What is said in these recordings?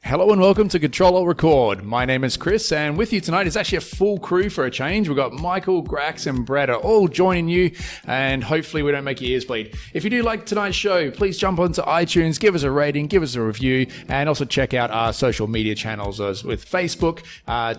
Hello and welcome to Control or Record. My name is Chris, and with you tonight is actually a full crew for a change. We've got Michael, Grax, and Brad are all joining you, and hopefully we don't make your ears bleed. If you do like tonight's show, please jump onto iTunes, give us a rating, give us a review, and also check out our social media channels with Facebook,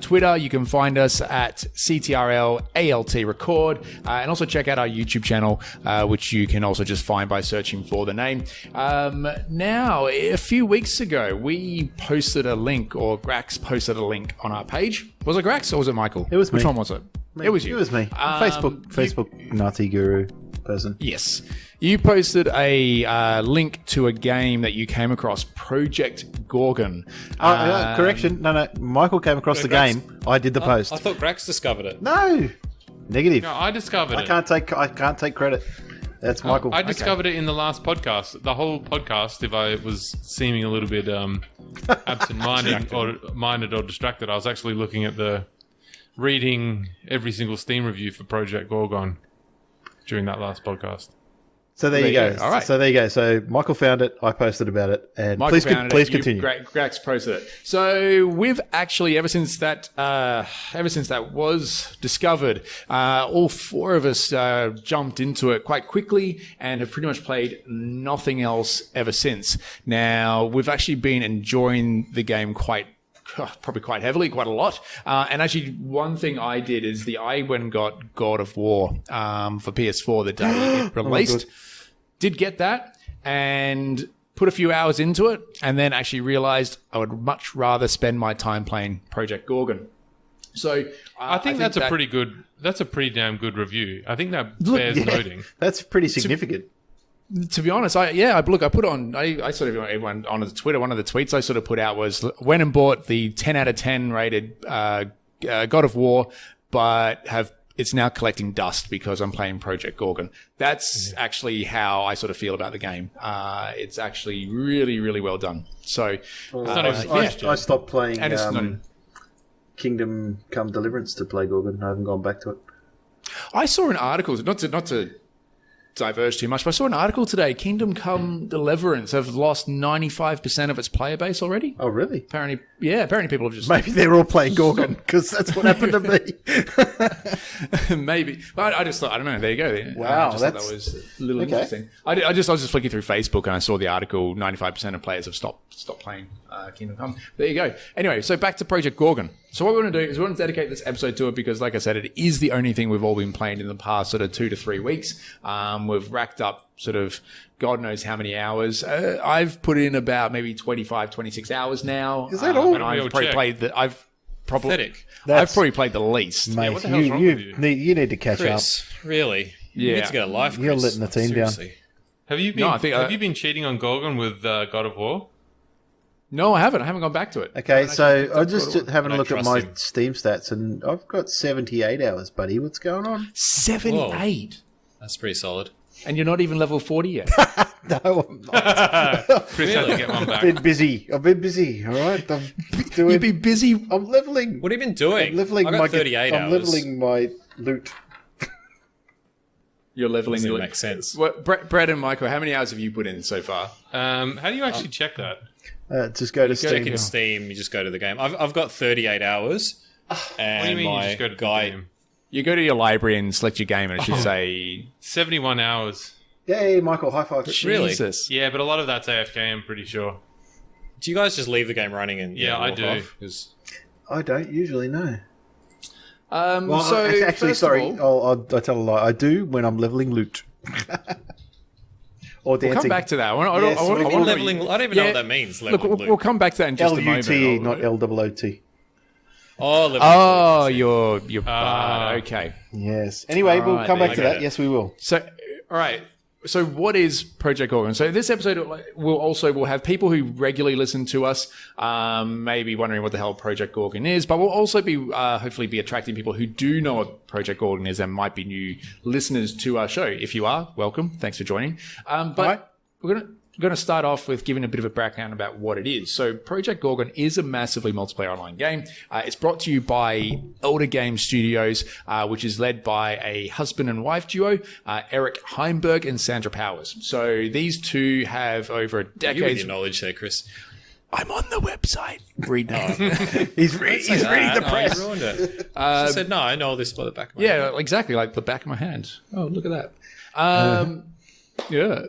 Twitter. You can find us at CTRL-ALT Record, and also check out our YouTube channel, which you can also just find by searching for the name. Now, a few weeks ago, we posted a link, or Grax posted a link on our page. Was it Grax or was it Michael? It was me. Which one was it? It was you. It was me. Facebook Nazi guru person. Yes. You posted a link to a game that you came across, Project Gorgon. Correction. No. Michael came across the game. I did the post. I thought Grax discovered it. No. Negative. No, I discovered it. I can't take credit. That's Michael. I discovered it in the last podcast. The whole podcast, if I was seeming a little bit absent-minded or distracted, I was actually looking at reading every single Steam review for Project Gorgon during that last podcast. So there you go. All right. So there you go. So Michael found it. I posted about it. And please continue. Grax posted it. So we've actually, ever since that was discovered, all four of us jumped into it quite quickly and have pretty much played nothing else ever since. Now, we've actually been enjoying the game probably quite heavily, quite a lot. And actually, one thing I did is I went and got God of War for PS4 the day it released. Did get that and put a few hours into it, and then actually realized I would much rather spend my time playing Project Gorgon. So I think that's a pretty damn good review. I think that bears noting. That's pretty significant. To be honest, I put on, I sort of, everyone on Twitter, one of the tweets I sort of put out was, went and bought the 10 out of 10 rated God of War, but it's now collecting dust because I'm playing Project Gorgon. That's actually how I sort of feel about the game. It's actually really, really well done. So I stopped playing and Kingdom Come Deliverance to play Gorgon. I haven't gone back to it. I saw an article, not to diverge too much, but I saw an article today. Kingdom Come Deliverance have lost 95% of its player base already. Oh, really? Apparently people have just... Maybe they're all playing Gorgon, because that's what happened to me. Maybe. But I just thought, I don't know, there you go. Wow, I just thought that was a little interesting. I was just flicking through Facebook and I saw the article, 95% of players have stopped playing Kingdom Come. There you go. Anyway, so back to Project Gorgon. So what we want to do is we want to dedicate this episode to it because, like I said, it is the only thing we've all been playing in the past sort of 2 to 3 weeks. We've racked up sort of God knows how many hours. I've put in about maybe 25, 26 hours now. Is that all? And I've probably played I've probably played the least. Mate, what the hell's wrong with you? You need to catch Chris, really? You need to get a life, Chris. You're letting the team down. Have you been cheating on Gorgon with God of War? No, I haven't. I haven't gone back to it. Okay, so I'm just having a look at my Steam stats, and I've got 78 hours, buddy. What's going on? 78? That's pretty solid. And you're not even level 40 yet? No, I'm not. Chris had to get one back. I've been busy, all right? You've been busy. I'm leveling. What have you been doing? I'm leveling I got 38 hours. I'm leveling my loot. You're leveling your loot. Makes sense. Brad and Michael, how many hours have you put in so far? How do you actually check that? Just go to Steam. Go to Steam, you just go to the game. I've got 38 hours. And what do you mean you just go to the game? You go to your library and select your game, and it should say 71 hours. Yay, Michael, high five. Really? Jesus. Yeah, but a lot of that's AFK, I'm pretty sure. Do you guys just leave the game running and I do. off? I don't usually know. So actually, sorry, I'll tell a lie. I do when I'm leveling loot. Or dancing. We'll come back to that. I don't even know what that means. Look, we'll come back to that in just a moment. LUTE, not LOOT. Oh, you're okay. Yes. Anyway, we'll come back to that. Yes, we will. So, all right. So what is Project Gorgon? So this episode will have people who regularly listen to us, maybe wondering what the hell Project Gorgon is, but we'll also be hopefully be attracting people who do know what Project Gorgon is and might be new listeners to our show. If you are, welcome. Thanks for joining. But we're I'm going to start off with giving a bit of a background about what it is. So Project Gorgon is a massively multiplayer online game. It's brought to you by Elder Game Studios, which is led by a husband and wife duo, Eric Heimberg and Sandra Powers. So these two have over a decade. You with your knowledge there, Chris. I'm on the website. Read now. He's reading the press. You ruined it. She said, no, I know this by the back of my hand. Yeah, exactly, like the back of my hand. Oh, look at that. Yeah.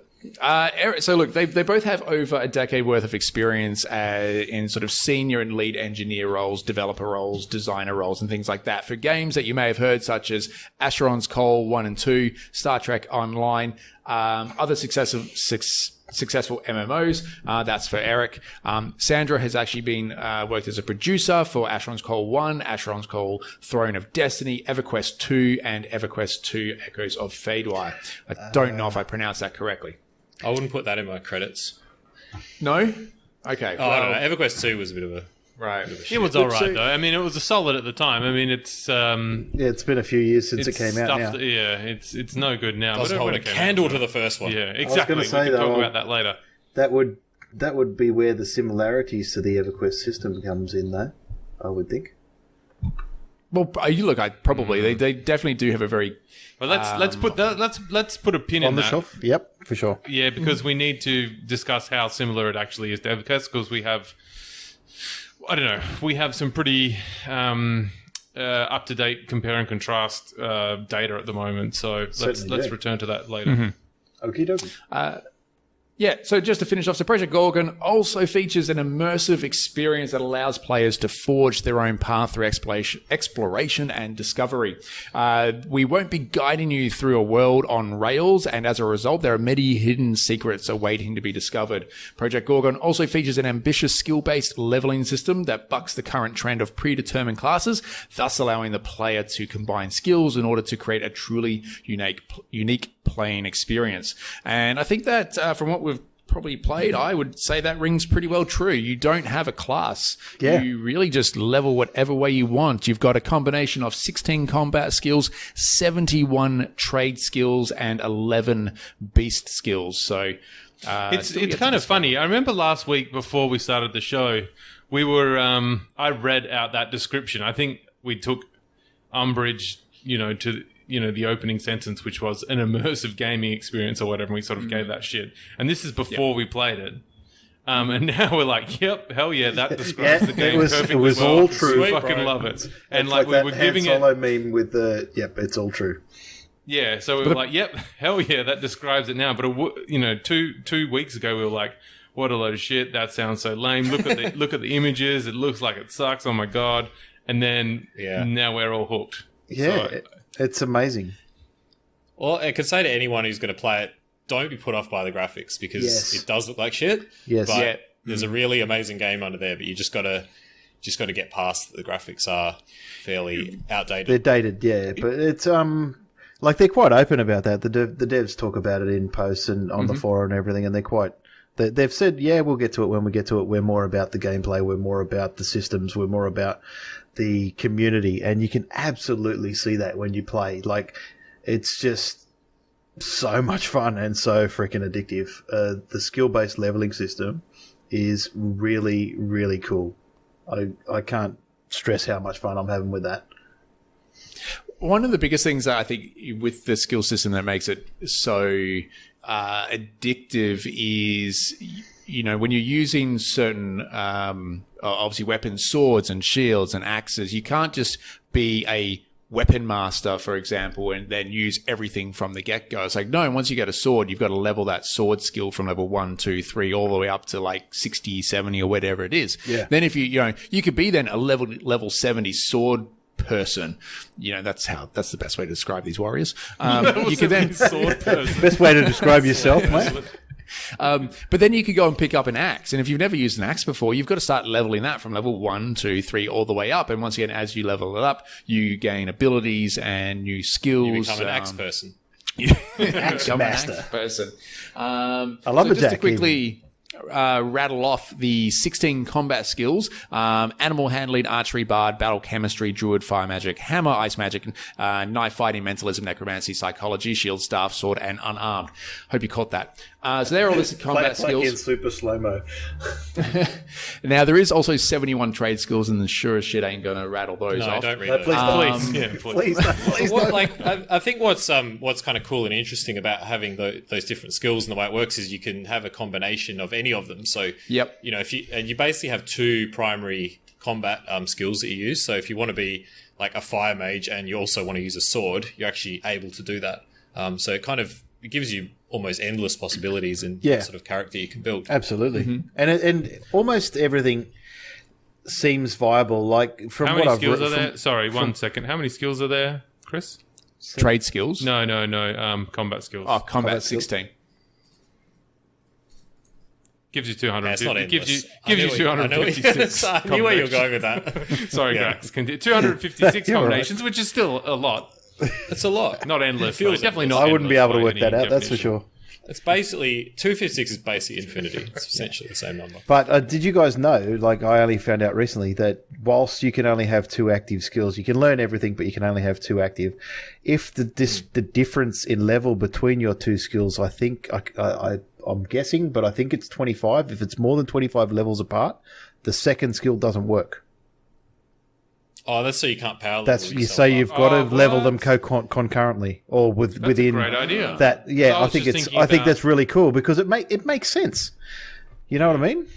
So look, they both have over a decade worth of experience in sort of senior and lead engineer roles, developer roles, designer roles, and things like that for games that you may have heard, such as Asheron's Call 1 and 2, Star Trek Online, other successful MMOs. That's for Eric. Sandra has actually been worked as a producer for Asheron's Call 1, Asheron's Call Throne of Destiny, EverQuest 2, and EverQuest 2 Echoes of Fadewire. I don't know if I pronounced that correctly. I wouldn't put that in my credits. No? Okay. I don't know. EverQuest 2 was a bit of a... Right. It was all right, though. I mean, it was a solid at the time. I mean, it's... it's been a few years since it came out now. It's no good now. Doesn't hold a candle to the first one. Yeah, exactly. We can talk about that later. That would be where the similarities to the EverQuest system comes in, though, I would think. Well, you look, probably they definitely do have a very. Well, let's put a pin on in the that. shelf. Yep, for sure. Yeah, because we need to discuss how similar it actually is to EverQuest, because we have, I don't know, we have some pretty up to date compare and contrast data at the moment. So let's return to that later. Mm-hmm. Okie dokie. Yeah, so just to finish off, so Project Gorgon also features an immersive experience that allows players to forge their own path through exploration and discovery. We won't be guiding you through a world on rails, and as a result, there are many hidden secrets awaiting to be discovered. Project Gorgon also features an ambitious skill-based leveling system that bucks the current trend of predetermined classes, thus allowing the player to combine skills in order to create a truly unique playing experience. And I think that from what we've probably played, I would say that rings pretty well true. You don't have a class. Yeah. You really just level whatever way you want. You've got a combination of 16 combat skills, 71 trade skills, and 11 beast skills. So it's kind of funny. I remember last week before we started the show, we were I read out that description. I think we took umbrage, to the opening sentence, which was an immersive gaming experience or whatever, and we sort of gave that shit. And this is before we played it. And now we're like, yep, hell yeah, that describes the game perfectly well. It was all true. We fucking love it. And like we were giving it... Solo meme with the, yep, it's all true. Yeah, so we were like, yep, hell yeah, that describes it now. But, 2 weeks ago, we were like, what a load of shit, that sounds so lame. Look at the images, it looks like it sucks, oh my God. And then now we're all hooked. Yeah, so, it's amazing. Well, I could say to anyone who's going to play it, don't be put off by the graphics, because it does look like shit. Yes. But there's a really amazing game under there, but you just got to get past the graphics are fairly outdated. They're dated, yeah, but it's like they're quite open about that. The devs talk about it in posts and on the forum and everything, and they've said, we'll get to it when we get to it. We're more about the gameplay. We're more about the systems. We're more about the community. And you can absolutely see that when you play. Like, it's just so much fun and so freaking addictive. The skill-based leveling system is really, really cool. I can't stress how much fun I'm having with that. One of the biggest things that I think with the skill system that makes it so addictive is, when you're using certain, obviously weapons, swords and shields and axes, you can't just be a weapon master, for example, and then use everything from the get-go. It's like, no, once you get a sword, you've got to level that sword skill from level 1, 2, 3, all the way up to like 60, 70 or whatever it is. Yeah. Then if you could be then a level 70 sword person. That's the best way to describe these warriors. You could then sword person. Best way to describe yourself, mate. But then you could go and pick up an axe. And if you've never used an axe before, you've got to start leveling that from level 1, 2, 3, all the way up. And once again, as you level it up, you gain abilities and new skills. You become an axe person. Axe master. Axe person. I love the just Jack. To quickly rattle off the 16 combat skills: animal handling, archery, bard, battle chemistry, druid, fire magic, hammer, ice magic, knife fighting, mentalism, necromancy, psychology, shield, staff, sword, and unarmed. Hope you caught that. So they're all listed combat Play in skills. super slow-mo. Now, there is also 71 trade skills, and the sure as shit ain't going to rattle those No, off. don't read No, those. please Please, Please, no, please What, no. like, I think what's kind of cool and interesting about having those different skills and the way it works is you can have a combination of any of them. So, Yep. you know, if you basically have two primary combat skills that you use. So if you want to be like a fire mage and you also want to use a sword, you're actually able to do that. So it gives you almost endless possibilities in Yeah. what sort of character you can build. Absolutely. And almost everything seems viable. Like from How what many I've skills read, are there? Sorry, 1 second. How many skills are there, Chris? Trade skills? No. Combat skills. Oh, combat skills. 16. Yeah, Gives you 200. it's not It gives you endless. gives you I knew 256. I knew where you were going with that. Sorry, guys. 256 You're right. combinations, which is still a lot. It's a lot. Not endless. It feels but definitely endless. not. I wouldn't be endless able to by work any that out, that's for definition. sure. It's basically 256 is basically infinity. It's essentially the same number. But did you guys know, like I only found out recently, that whilst you can only have 2 active skills, you can learn everything, but you can only have 2 active. If the difference in level between your 2 skills, I think, I'm guessing, but I think it's 25. If it's more than 25 levels apart, the second skill doesn't work. Oh, that's so you can't power level That's you yourself say up. you've got to Oh, level what? them concurrently or That's within a great idea. that. So Yeah, I I was think just it's. thinking I think about- that's really cool because it makes sense. You know what I mean?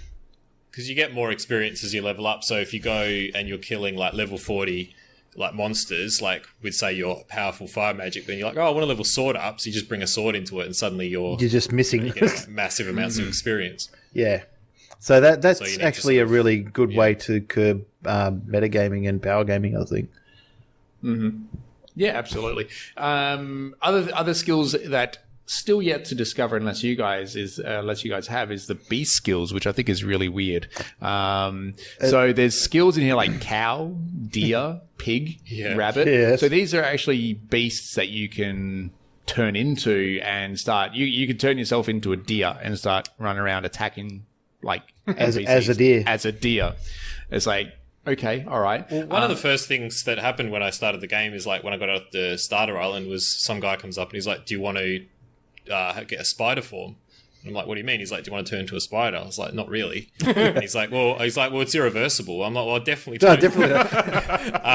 Because you get more experience as you level up. So if you go and you're killing like level 40 like monsters, like with say your powerful fire magic, then you're like, oh, I want to level sword up. So you just bring a sword into it, and suddenly you're You're just missing. getting massive amounts of experience. Yeah. So that's So you need actually to a sort of- really good way to curb metagaming and power gaming, I think. Yeah, absolutely. Other skills that still yet to discover, unless you guys have, is the beast skills, which I think is really weird. So there's skills in here like cow, deer, pig, Yeah. rabbit. Yes. So these are actually beasts that you can turn into and start. You can turn yourself into a deer and start running around attacking like As NPCs. a deer. As a deer. It's like, okay, all right. One of the first things that happened when I started the game is like when I got off the starter island was some guy comes up and he's like, do you want to get a spider form? And I'm like, what do you mean? He's like, do you want to turn into a spider? I was like, not really. And he's like, well, it's irreversible. I'm like, well, definitely. No, don't. definitely.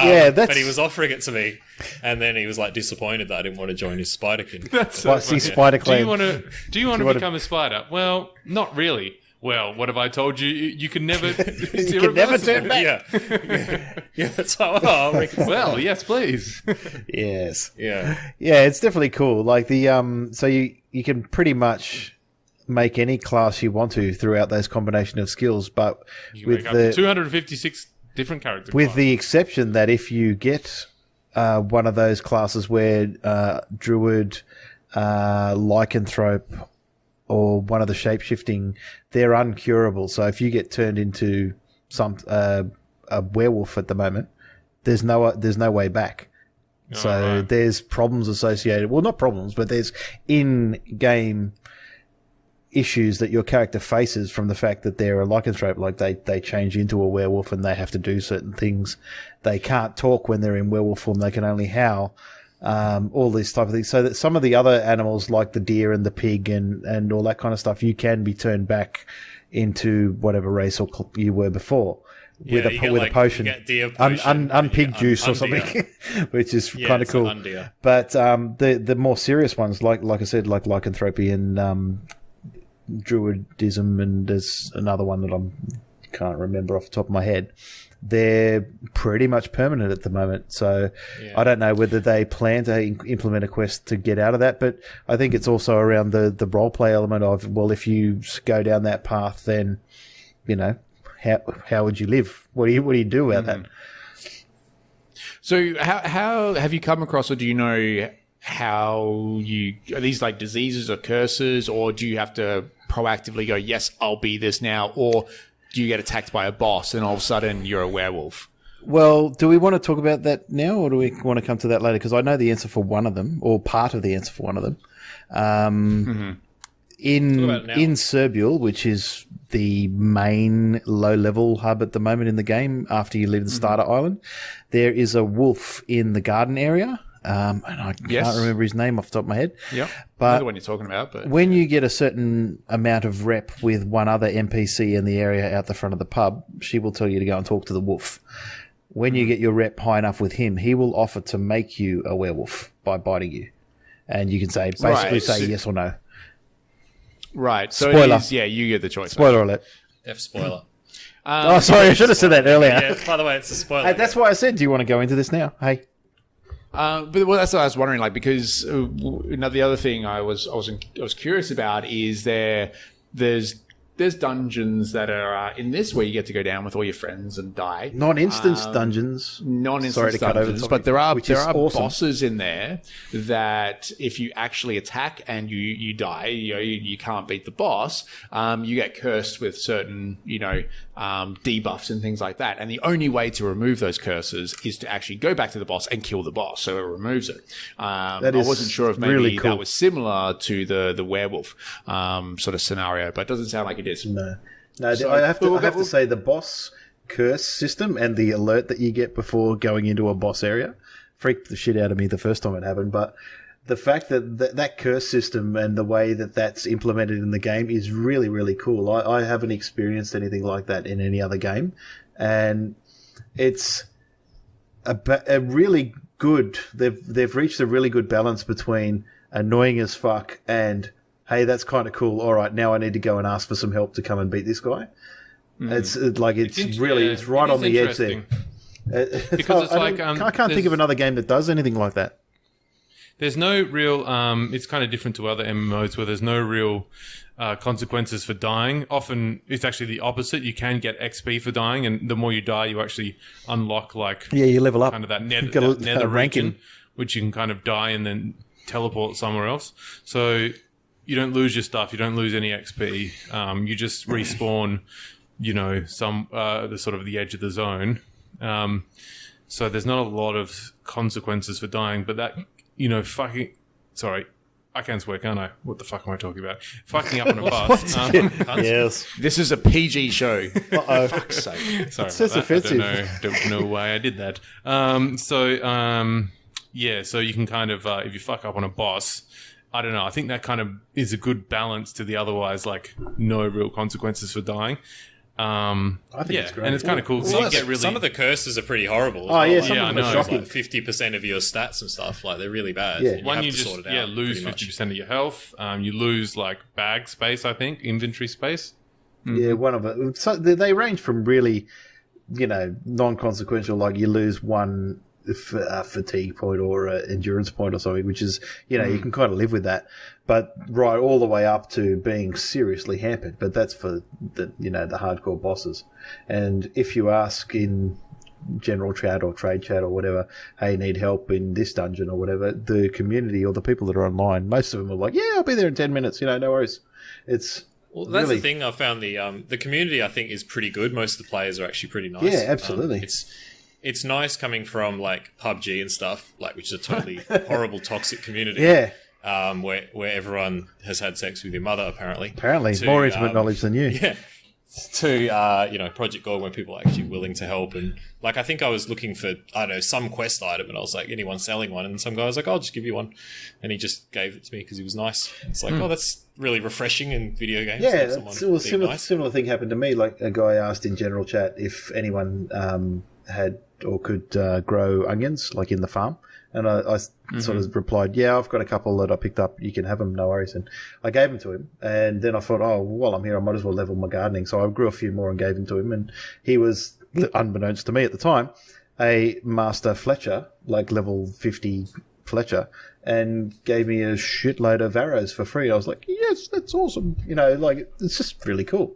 Yeah, that's. But he was offering it to me, and then he was like disappointed that I didn't want to join his spider kin. That's so Well, see, funny. spider Do clan. you want to wanna- become a spider? Well, not really. Well, what have I told you? You can never. It's You can never turn irreversible. back. Yeah, that's like, oh, I'll reconsider. Well, yes, please. Yes. Yeah, Yeah, it's definitely cool. Like the so you can pretty much make any class you want to throughout those combination of skills, but You can with make up to the 256 different characters. with the exception that if you get one of those classes where druid, lycanthrope, or one of the shapeshifting, they're uncurable. So if you get turned into a werewolf at the moment, there's no way back. So right. there's problems associated. Well, not problems, but there's in-game issues that your character faces from the fact that they're a lycanthrope. Like they change into a werewolf and they have to do certain things. They can't talk when they're in werewolf form. They can only howl. All these type of things. So that some of the other animals like the deer and the pig and all that kind of stuff, you can be turned back into whatever race or you were before. With Yeah, you get, a like, potion, you get deer potion, unpig yeah, juice or undeer. something, which is Yeah, kind of it's cool. an undeer. But the more serious ones, like I said, like lycanthropy and druidism, and there's another one that I can't remember off the top of my head. They're pretty much permanent at the moment, so Yeah. I don't know whether they plan to implement a quest to get out of that. But I think it's also around the role play element of, well, if you go down that path, then you know how would you live? What do you do about that? So how have you come across, or do you know how are these like diseases or curses, or do you have to proactively go, yes, I'll be this now, or do you get attacked by a boss and all of a sudden you're a werewolf? Well, do we want to talk about that now, or do we want to come to that later? Because I know the answer for one of them, or part of the answer for one of them. In about it now. Serbial, which is the main low-level hub at the moment in the game, after you leave the starter island, there is a wolf in the garden area, and I Yes. can't remember his name off the top of my head. Yep. But I know the one you're talking about, but when you get a certain amount of rep with one other NPC in the area out the front of the pub, she will tell you to go and talk to the wolf. When you get your rep high enough with him, he will offer to make you a werewolf by biting you. And you can say, basically Right. say yes or no. right. So Spoiler. it is, yeah, you get the choice. Spoiler alert. F spoiler. Oh, sorry, I should have said that earlier. Yeah, by the way, it's a spoiler. Hey, that's why I said, do you want to go into this now? Hey. But well, that's what I was wondering, like, because the other thing I was curious about is there's dungeons that are in this where you get to go down with all your friends and die. Non-instance dungeons. Non-instance Sorry to cut over the dungeons, topic, but there are which is awesome. bosses in there that if you actually attack and you die, you can't beat the boss. You get cursed with certain debuffs and things like that. And the only way to remove those curses is to actually go back to the boss and kill the boss, so it removes it. I That is wasn't sure if maybe really cool. that was similar to the werewolf sort of scenario, but it doesn't sound like it is. No, So- I have to say the boss curse system and the alert that you get before going into a boss area freaked the shit out of me the first time it happened. But the fact that curse system and the way that that's implemented in the game is really, really cool. I haven't experienced anything like that in any other game, and it's a really good. They've reached a really good balance between annoying as fuck and, hey, that's kind of cool. All right, now I need to go and ask for some help to come and beat this guy. It's right on the edge there. Because it's like I can't think of another game that does anything like that. There's no real. It's kind of different to other MMOs where there's no real consequences for dying. Often it's actually the opposite. You can get XP for dying, and the more you die, you actually unlock You level up. kind of that You've got a nether ranking. region, which you can kind of die and then teleport somewhere else. So you don't lose your stuff. You don't lose any XP. You just respawn. The sort of the edge of the zone. So there's not a lot of consequences for dying, but that, sorry, I can swear, can't I? What the fuck am I talking about? Fucking up on a bus. Yes. This is a PG show. Uh-oh. Fuck's sake. Sorry, It's just about that. offensive. Don't know why I did that. So you can kind of, if you fuck up on a boss, I don't know. I think that kind of is a good balance to the otherwise, like, no real consequences for dying. I think it's great. And it's kind of cool. So you get really Some of the curses are pretty horrible. As Oh, well. yeah, Like, some of them are it's shocking. Like 50% of your stats and stuff, like they're really bad. Yeah. and one have you to just sort it out, lose pretty much. 50% of your health. You lose like bag space, I think, inventory space. Yeah, one of it. So they range from really, non-consequential, like you lose one fatigue point or endurance point or something, which is, you can kind of live with that. But right all the way up to being seriously hampered. But that's for the hardcore bosses. And if you ask in general chat or trade chat or whatever, hey, need help in this dungeon or whatever, the community or the people that are online, most of them are like, yeah, I'll be there in 10 minutes, no worries. It's Well, that's really the thing. I found the community, I think, is pretty good. Most of the players are actually pretty nice. Yeah, absolutely. It's nice coming from like PUBG and stuff, like which is a totally horrible, toxic community. Yeah. Where everyone has had sex with your mother, apparently. Apparently, more intimate knowledge than you. Yeah. To Project Gorgon, when people are actually willing to help, and like I think I was looking for some quest item, and I was like, anyone selling one, and some guy was like, I'll just give you one, and he just gave it to me because he was nice. It's like, oh, that's really refreshing in video games. Yeah, like someone being nice. similar thing happened to me. Like a guy asked in general chat if anyone had or could grow onions, like in the farm. And I sort of replied, yeah, I've got a couple that I picked up. You can have them, no worries. And I gave them to him. And then I thought, oh, while I'm here, I might as well level my gardening. So I grew a few more and gave them to him. And he was, unbeknownst to me at the time, a master Fletcher, like level 50 Fletcher, and gave me a shitload of arrows for free. I was like, yes, that's awesome. It's just really cool.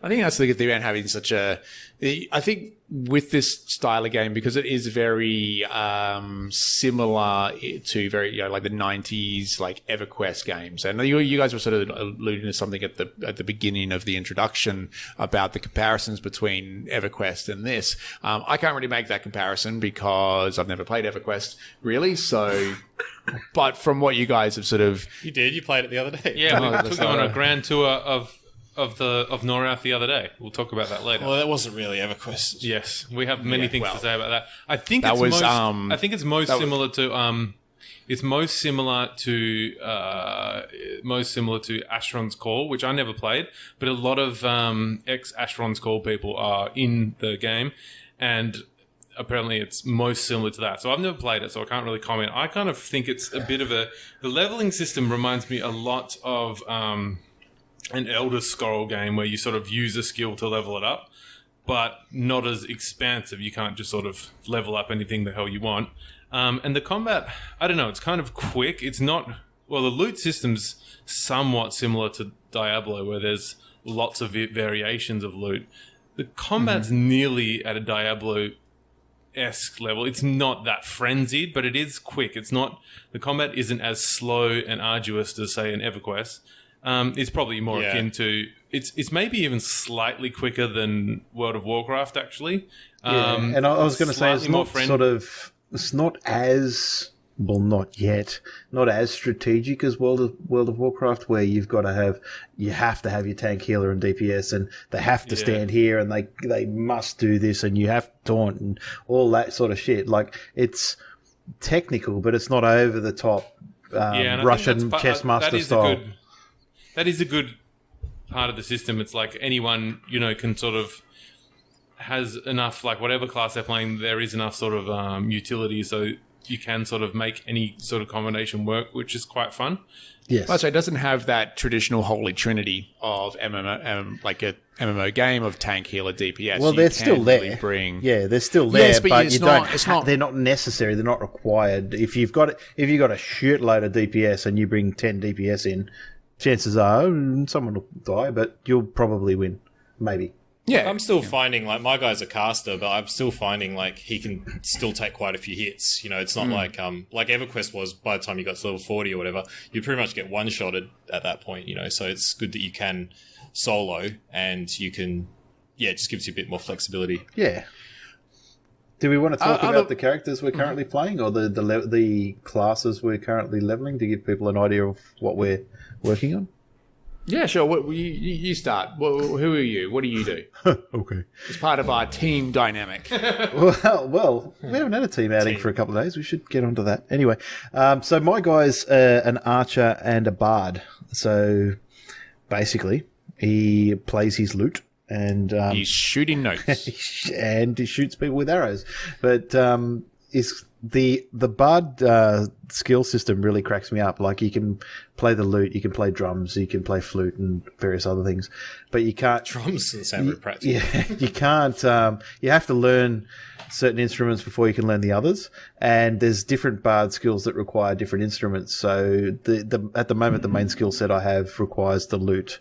I think that's the good thing about having such a. I think with this style of game, because it is very similar to very like the 90s like EverQuest games, and you guys were sort of alluding to something at the beginning of the introduction about the comparisons between EverQuest and this. I can't really make that comparison because I've never played EverQuest really. So, but from what you guys have sort of You did. You played it the other day. Yeah, we took you on a grand tour of of Norath the other day. We'll talk about that later. Well, that wasn't really EverQuest. Yes, we have many things to say about that. I think that it's was, most. um, I think it's most similar to. It's most similar to Ashron's Call, which I never played, but a lot of ex Ashron's Call people are in the game, and apparently it's most similar to that. So I've never played it, so I can't really comment. I kind of think it's a bit of the leveling system reminds me a lot of an Elder Scroll game where you sort of use a skill to level it up, but not as expansive. You can't just sort of level up anything the hell you want. And the combat, I don't know, it's kind of quick. It's not... Well, the loot system's somewhat similar to Diablo, where there's lots of variations of loot. The combat's nearly at a Diablo-esque level. It's not that frenzied, but it is quick. It's not... The combat isn't as slow and arduous as, say, an EverQuest. It's probably more akin to... It's maybe even slightly quicker than World of Warcraft, actually. And I was going to say, it's more not sort of... It's not as, well, not yet, not as strategic as World of Warcraft, where you have to have your tank, healer, and DPS, and they have to stand here, and they must do this, and you have to taunt, and all that sort of shit. Like, it's technical, but it's not over the top Russian chess master style. That is a good part of the system. It's like anyone, can sort of... has enough, like whatever class they're playing, there is enough sort of utility, so you can sort of make any sort of combination work, which is quite fun. Yes. So it doesn't have that traditional holy trinity of MMO, like a MMO game of tank, healer, DPS. Well, they're still there. They're still there, Yes, but you don't. They're not necessary. They're not required. If you've got a shitload of DPS and you bring 10 DPS in, chances are someone will die, but you'll probably win, maybe. Yeah, I'm still finding, like, my guy's a caster, but I'm still finding, like, he can still take quite a few hits. It's not like EverQuest was, by the time you got to level 40 or whatever, you pretty much get one-shotted at that point, so it's good that you can solo, and you can, it just gives you a bit more flexibility. Yeah. Do we want to talk about the characters we're currently playing, or the classes we're currently leveling, to give people an idea of what we're working on? Yeah, sure. You start. Who are you? What do you do? Okay. It's part of our team dynamic. Well, we haven't had a team outing for a couple of days. We should get onto that. Anyway, so my guy's an archer and a bard. So basically, he plays his lute and he's shooting notes and he shoots people with arrows. But the bard skill system really cracks me up. Like, you can play the lute, you can play drums, you can play flute and various other things, but you can't... Drums doesn't sound very practical. Yeah, you can't... you have to learn certain instruments before you can learn the others, and there's different bard skills that require different instruments. So at the moment, the main skill set I have requires the lute,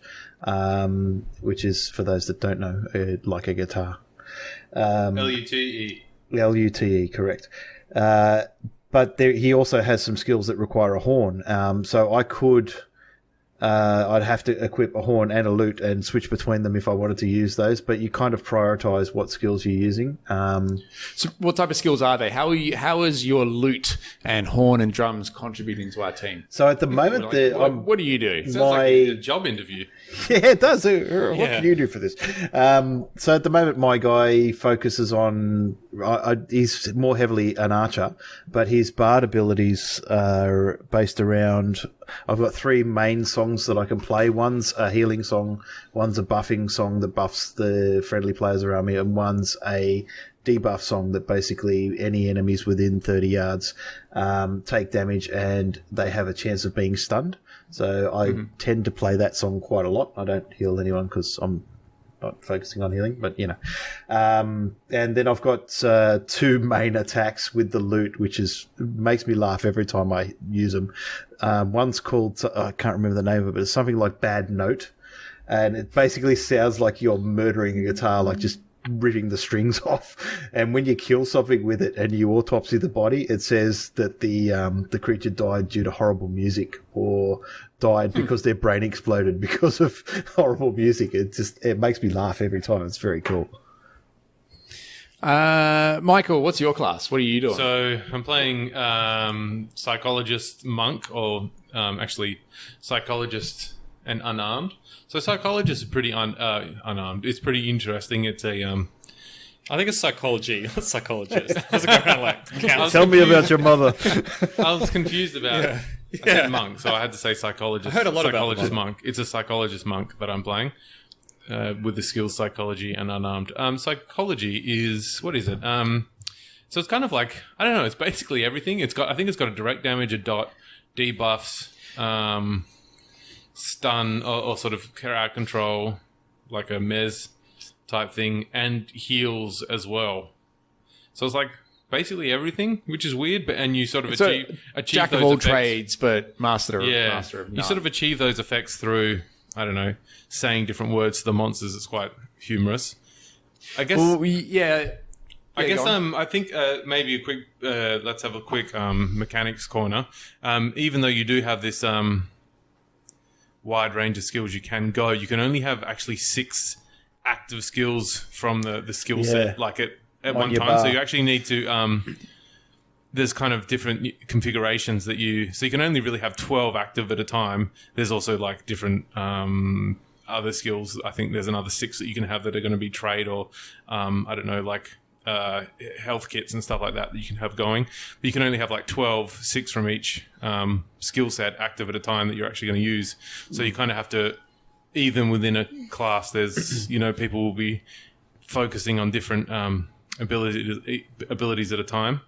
which is, for those that don't know, like a guitar. Lute. Lute, correct. But he also has some skills that require a horn. So I could, I'd have to equip a horn and a lute and switch between them if I wanted to use those. But you kind of prioritize what skills you're using. So what type of skills are they? How is your lute and horn and drums contributing to our team? So at the moment, what do you do? Sounds like a job interview. Yeah, it does. What can you do for this? So at the moment, my guy focuses on... he's more heavily an archer, but his bard abilities are based around... I've got 3 main songs that I can play. One's a healing song, one's a buffing song that buffs the friendly players around me, and one's a debuff song that basically any enemies within 30 yards take damage and they have a chance of being stunned. So I tend to play that song quite a lot. I don't heal anyone because I'm not focusing on healing, but and then I've got 2 main attacks with the lute, which makes me laugh every time I use them. One's called, I can't remember the name of it, but it's something like Bad Note, and it basically sounds like you're murdering a guitar, like just ripping the strings off. And when you kill something with it and you autopsy the body, it says that the creature died due to horrible music, or died because their brain exploded because of horrible music. It makes me laugh every time. It's very cool. Michael, what's your class? What are you doing? So I'm playing psychologist monk, or actually psychologist and unarmed. So psychologist is pretty unarmed. It's pretty interesting. It's a I think it's psychology, not psychologist. Doesn't go around like counseling. Tell me about your mother. I was confused about it. I said monk, so I had to say psychologist. I heard a lot about psychologist monk. It's a psychologist monk that I'm playing with the skills psychology and unarmed. Psychology is what is it? So it's kind of like I don't know. It's basically everything. I think it's got a direct damage, a dot, debuffs, stun or sort of crowd control, like a mez type thing, and heals as well. So it's like basically everything, which is weird, and you sort of achieve jack those of all effects. trades, but master of You none. sort of achieve those effects through, I don't know, saying different words to the monsters. It's quite humorous. I guess. Well, yeah. I guess go on. I think maybe a quick let's have a quick mechanics corner. Even though you do have this wide range of skills you can only have actually 6 active skills from the skill set like at one your time. bar. So you actually need to there's kind of different configurations so you can only really have 12 active at a time. There's also like different other skills. I think there's another 6 that you can have that are going to be trade or I don't know, like health kits and stuff like that you can have going, but you can only have like 12, 6 from each skill set active at a time that you're actually going to use. So you kind of have to, even within a class, there's people will be focusing on different abilities at a time.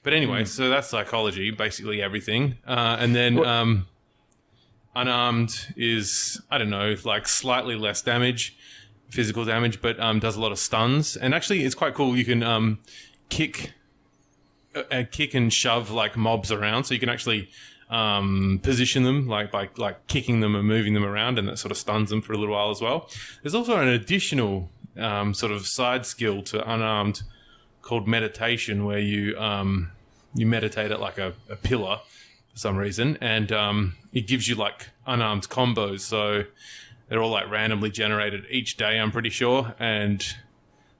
But anyway, so that's psychology, basically everything, and then unarmed is, I don't know, like slightly less damage, physical damage, but does a lot of stuns. And actually, it's quite cool. You can kick and shove like mobs around, so you can actually position them like by like kicking them and moving them around, and that sort of stuns them for a little while as well. There's also an additional sort of side skill to unarmed called meditation, where you meditate at like a pillar for some reason, and it gives you like unarmed combos. So they're all like randomly generated each day, I'm pretty sure. And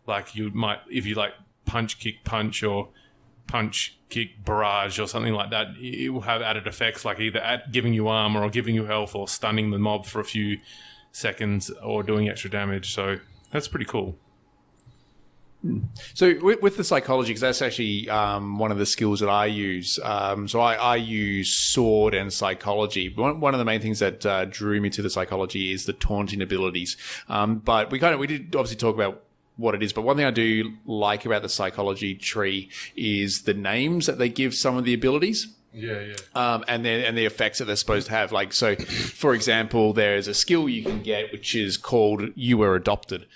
like you might, if you like punch, kick, punch, or punch, kick, barrage, or something like that, it will have added effects like either giving you armor or giving you health or stunning the mob for a few seconds or doing extra damage. So that's pretty cool. So with the psychology, because that's actually one of the skills that I use. So I use sword and psychology. One of the main things that drew me to the psychology is the taunting abilities. But we did obviously talk about what it is. But one thing I do like about the psychology tree is the names that they give some of the abilities. Yeah. And the effects that they're supposed to have. Like, so, for example, there's a skill you can get which is called "You Were Adopted,"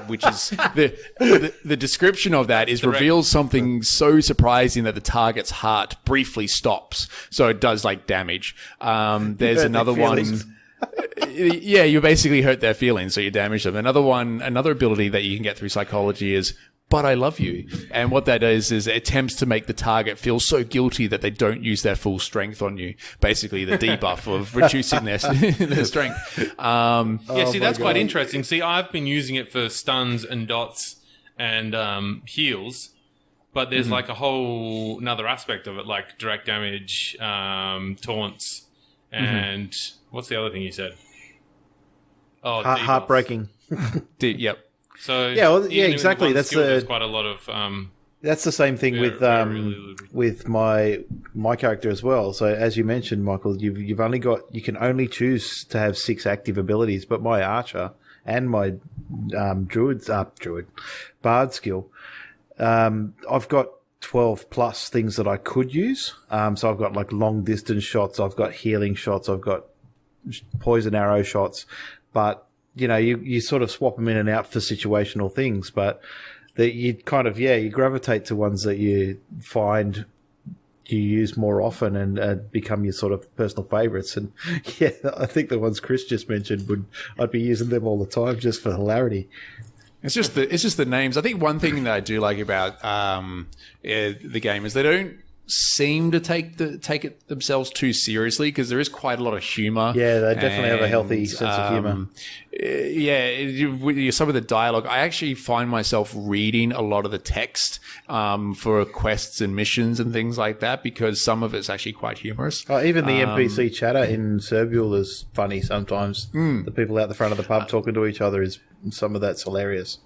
which is the description of that is reveals something so surprising that the target's heart briefly stops, so it does like damage. There's another one. Yeah, you basically hurt their feelings, so you damage them. Another ability that you can get through psychology is "But I love you," and what that is it attempts to make the target feel so guilty that they don't use their full strength on you. Basically, the debuff of reducing their strength. That's quite interesting. See, I've been using it for stuns and dots and heals, but there's like a whole another aspect of it, like direct damage, taunts, and what's the other thing you said? Oh, debuffs. Heartbreaking. Yep. So exactly. That's there's quite a lot of. That's the same thing with my character as well. So as you mentioned, Michael, you can only choose to have 6 active abilities. But my archer and my bard skill, I've got 12 plus things that I could use. So I've got like long distance shots, I've got healing shots, I've got poison arrow shots, but you sort of swap them in and out for situational things, but that you kind of, you gravitate to ones that you find you use more often and become your sort of personal favorites. And I think the ones Chris just mentioned I'd be using them all the time just for hilarity. It's just the names. I think one thing that I do like about the game is they don't seem to take it themselves too seriously, because there is quite a lot of humor. Yeah, they definitely have a healthy sense of humor. Some of the dialogue, I actually find myself reading a lot of the text for quests and missions and things like that, because some of it's actually quite humorous. Oh, even the NPC chatter in Serbial is funny sometimes. The people out the front of the pub talking to each other, some of that's hilarious.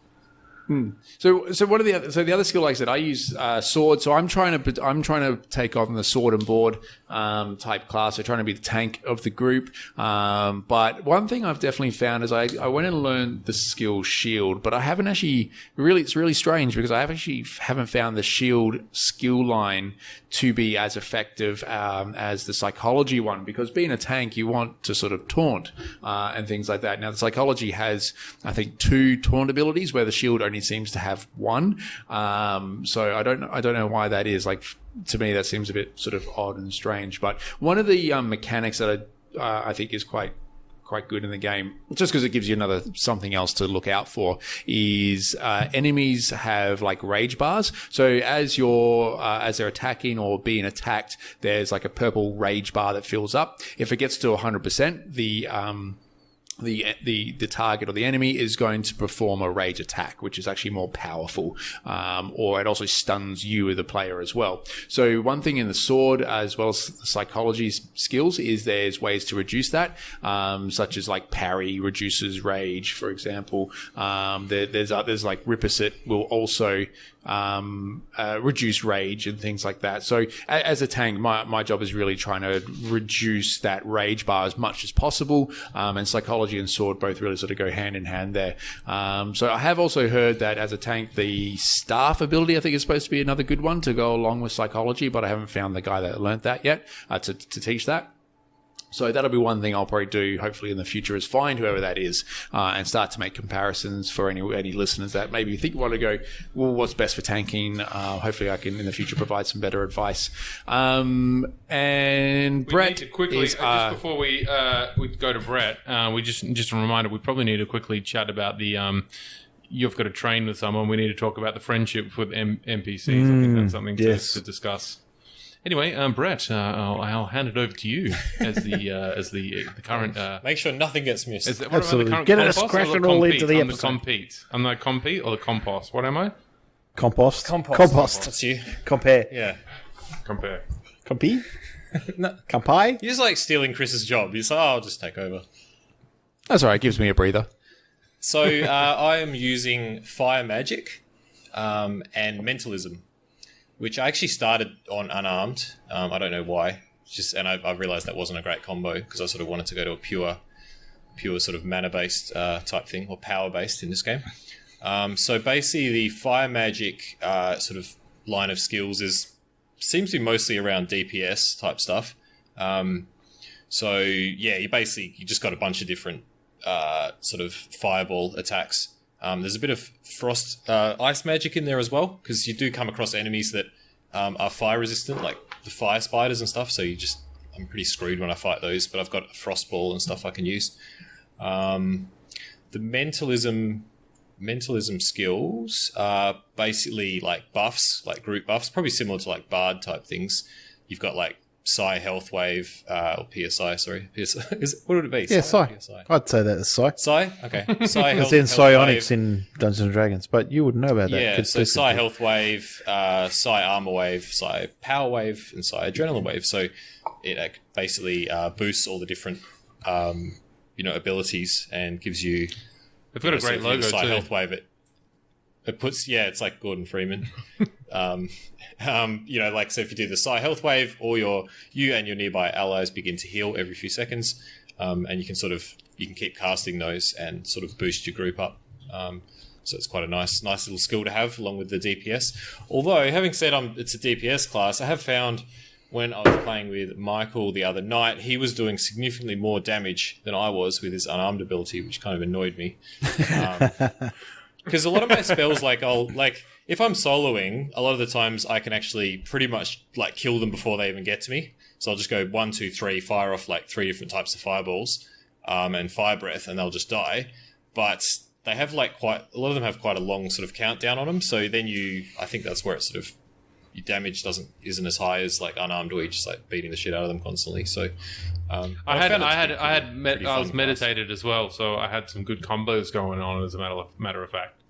So what are the other skill? Like I said, I use sword. So I'm trying to take on the sword and board type class. So trying to be the tank of the group. But one thing I've definitely found is I went and learned the skill shield, but I haven't actually really. It's really strange because I haven't found the shield skill line to be as effective as the psychology one. Because being a tank, you want to sort of taunt and things like that. Now the psychology has, I think, 2 taunt abilities, where the shield only seems to have 1. So I don't know why that is. Like, to me, that seems a bit sort of odd and strange. But one of the mechanics that I think is quite good in the game, just because it gives you something else to look out for, is enemies have like rage bars. So as they're attacking or being attacked, there's like a purple rage bar that fills up. If it gets to 100%, the target or the enemy is going to perform a rage attack, which is actually more powerful, or it also stuns you, the player, as well. So one thing in the sword, as well as the psychology skills, is there's ways to reduce that, such as like parry reduces rage, for example. There's like Riposit will also reduce rage and things like that. So as a tank, my job is really trying to reduce that rage bar as much as possible, and psychology and sword both really sort of go hand in hand there. So I have also heard that as a tank, the staff ability, I think, is supposed to be another good one to go along with psychology, but I haven't found the guy that learnt that yet to teach that. So that'll be one thing I'll probably do, hopefully in the future, is find whoever that is and start to make comparisons for any listeners that maybe want to go, well, what's best for tanking? Hopefully I can in the future provide some better advice. And Brett, just before we go to Brett, we just a reminder, we probably need to quickly chat about the you've got to train with someone. We need to talk about the friendship with NPCs. I think that's something to discuss. Anyway, Brett, I'll hand it over to you as the current. Make sure nothing gets missed. Absolutely. Get it, crash it all into the episode. I'm the compete or the compost. What am I? Compost. That's you. Compare. Yeah. Compare. Compete? No. Campai? You're just like stealing Chris's job. He's like, I'll just take over. That's all right. It gives me a breather. So I am using fire magic and mentalism, which I actually started on unarmed. I don't know why. And I realized that wasn't a great combo because I sort of wanted to go to a pure sort of mana-based type thing, or power-based in this game. So basically the fire magic sort of line of skills seems to be mostly around DPS type stuff. So yeah, you just got a bunch of different sort of fireball attacks. There's a bit of frost, ice magic in there as well, because you do come across enemies that are fire resistant, like the fire spiders and stuff. So I'm pretty screwed when I fight those, but I've got a frost ball and stuff I can use. The mentalism skills are basically like buffs, like group buffs, probably similar to like bard type things. You've got like Psi Health Wave, or PSI, sorry. PSI. What would it be? Yeah, Psi. PSI. I'd say that is Psi. Psi? Okay. Psi It's in psionics in Dungeons and Dragons, but you wouldn't know about that. Yeah, so Psi Health Wave, Psi Armor Wave, Psi Power Wave, and Psi Adrenaline Wave. So it basically boosts all the different abilities and gives you... They've got a great logo Psi too. Health Wave, it puts... Yeah, it's like Gordon Freeman. So if you do the Psi Health Wave, all you and your nearby allies begin to heal every few seconds, and you can keep casting those and sort of boost your group up. So it's quite a nice little skill to have along with the DPS. Although, having said it's a DPS class, I have found when I was playing with Michael the other night, he was doing significantly more damage than I was with his unarmed ability, which kind of annoyed me. Because a lot of my spells, if I'm soloing, a lot of the times I can actually pretty much kill them before they even get to me. So I'll just go 1, 2, 3, fire off 3 different types of fireballs, and fire breath, and they'll just die. But they have a lot of them have quite a long sort of countdown on them. So then I think that's where it sort of your damage isn't as high as like unarmed, or you're just like beating the shit out of them constantly. So I was meditated as well, so I had some good combos going on. As a matter of fact,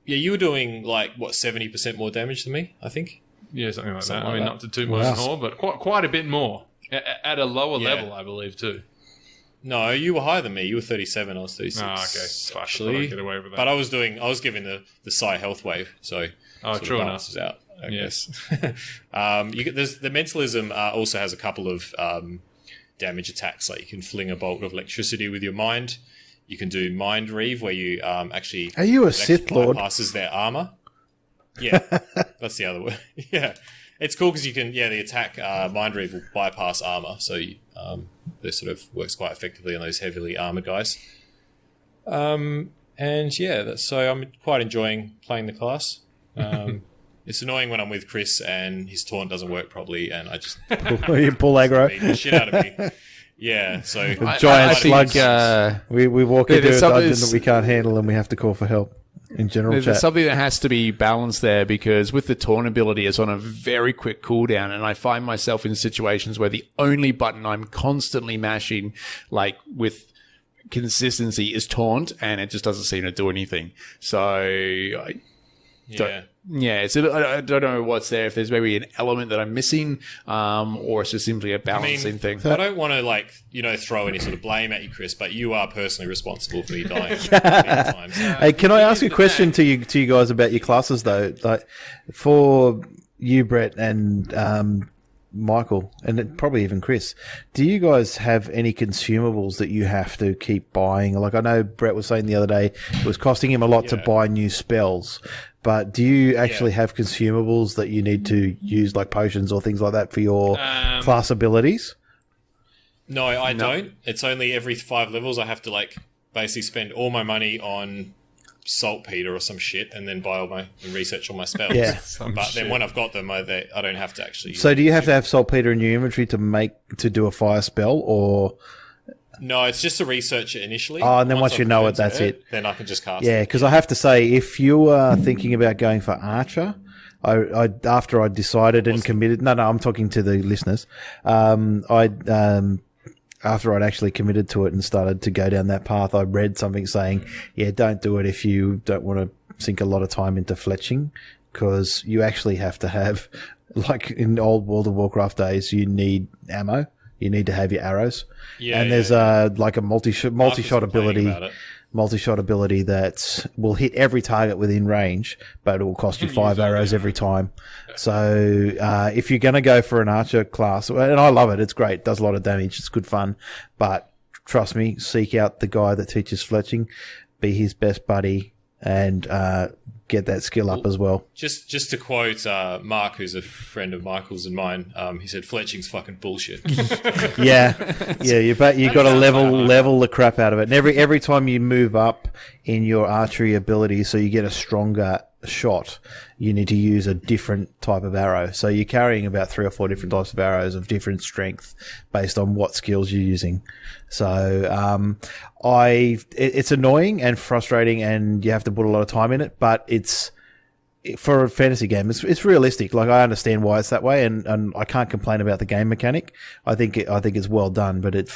yeah, you were doing like what 70% more damage than me, I think. Yeah, something like that. Like I mean, that. not to toot my own horn, but quite a bit more at a lower level, I believe too. No, you were higher than me. You were 37. I was 36. Oh, okay. Fuck, Actually, I thought I'd get away with that. but I was giving the psi health wave, so true enough. balances out. I Yes. guess. There's the mentalism also has a couple of damage attacks. Like you can fling a bolt of electricity with your mind. You can do mind reave, where you actually Are you a Sith Lord? Bypasses their armor. Yeah, that's the other word. Yeah, it's cool because you can. Yeah, the attack mind reave will bypass armor, so this sort of works quite effectively on those heavily armored guys. And yeah, so I'm quite enjoying playing the class. It's annoying when I'm with Chris and his taunt doesn't work properly, and I just You pull aggro. beat the shit out of me. Yeah, so Giant I slugs. think, We walk Yeah, into a there's some- dungeon there's- that we can't handle and we have to call for help in general There's chat. something that has to be balanced there, because with the taunt ability, it's on a very quick cooldown, and I find myself in situations where the only button I'm constantly mashing, like with consistency, is taunt, and it just doesn't seem to do anything. So, yeah. I don't know what's there. If there's maybe an element that I'm missing, or it's just simply a balancing thing. I don't want to throw any sort of blame at you, Chris, but you are personally responsible for me dying many times. Hey, can I ask a question to you guys about your classes though? Like for you, Brett, and Michael, and probably even Chris, do you guys have any consumables that you have to keep buying? Like I know Brett was saying the other day, it was costing him a lot to buy new spells. But do you actually have consumables that you need to use, like potions or things like that, for your class abilities? No, I don't. It's only every 5 levels I have to basically spend all my money on saltpeter or some shit, and then buy and research all my spells. Yeah. But then when I've got them, I don't have to actually. So do you have to have saltpeter in your inventory to do a fire spell, or? No, it's just to research it initially. Oh, and then once you I've know learned it, that's it. Then I can just cast Yeah, it. because I have to say, if you are thinking about going for Archer, after I decided and committed, no, I'm talking to the listeners. After I'd actually committed to it and started to go down that path, I read something saying, yeah, don't do it if you don't want to sink a lot of time into fletching, because you actually have to have, like in old World of Warcraft days, you need ammo. You need to have your arrows. Yeah, and there's a multi-shot ability. Multi-shot ability that will hit every target within range, but it will cost you 5 arrows every time. So if you're going to go for an archer class, and I love it, it's great, it does a lot of damage, it's good fun, but trust me, seek out the guy that teaches fletching, be his best buddy, and get that skill up as well. Just to quote Mark, who's a friend of Michael's and mine, he said, "Fletching's fucking bullshit." Yeah, you got to level the crap out of it. And every time you move up in your archery ability, so you get a stronger shot, you need to use a different type of arrow. So you're carrying about 3 or 4 different types of arrows of different strength based on what skills you're using. So it's annoying and frustrating, and you have to put a lot of time in it, but it's for a fantasy game, it's realistic. Like, I understand why it's that way, and I can't complain about the game mechanic. I think it's well done, but it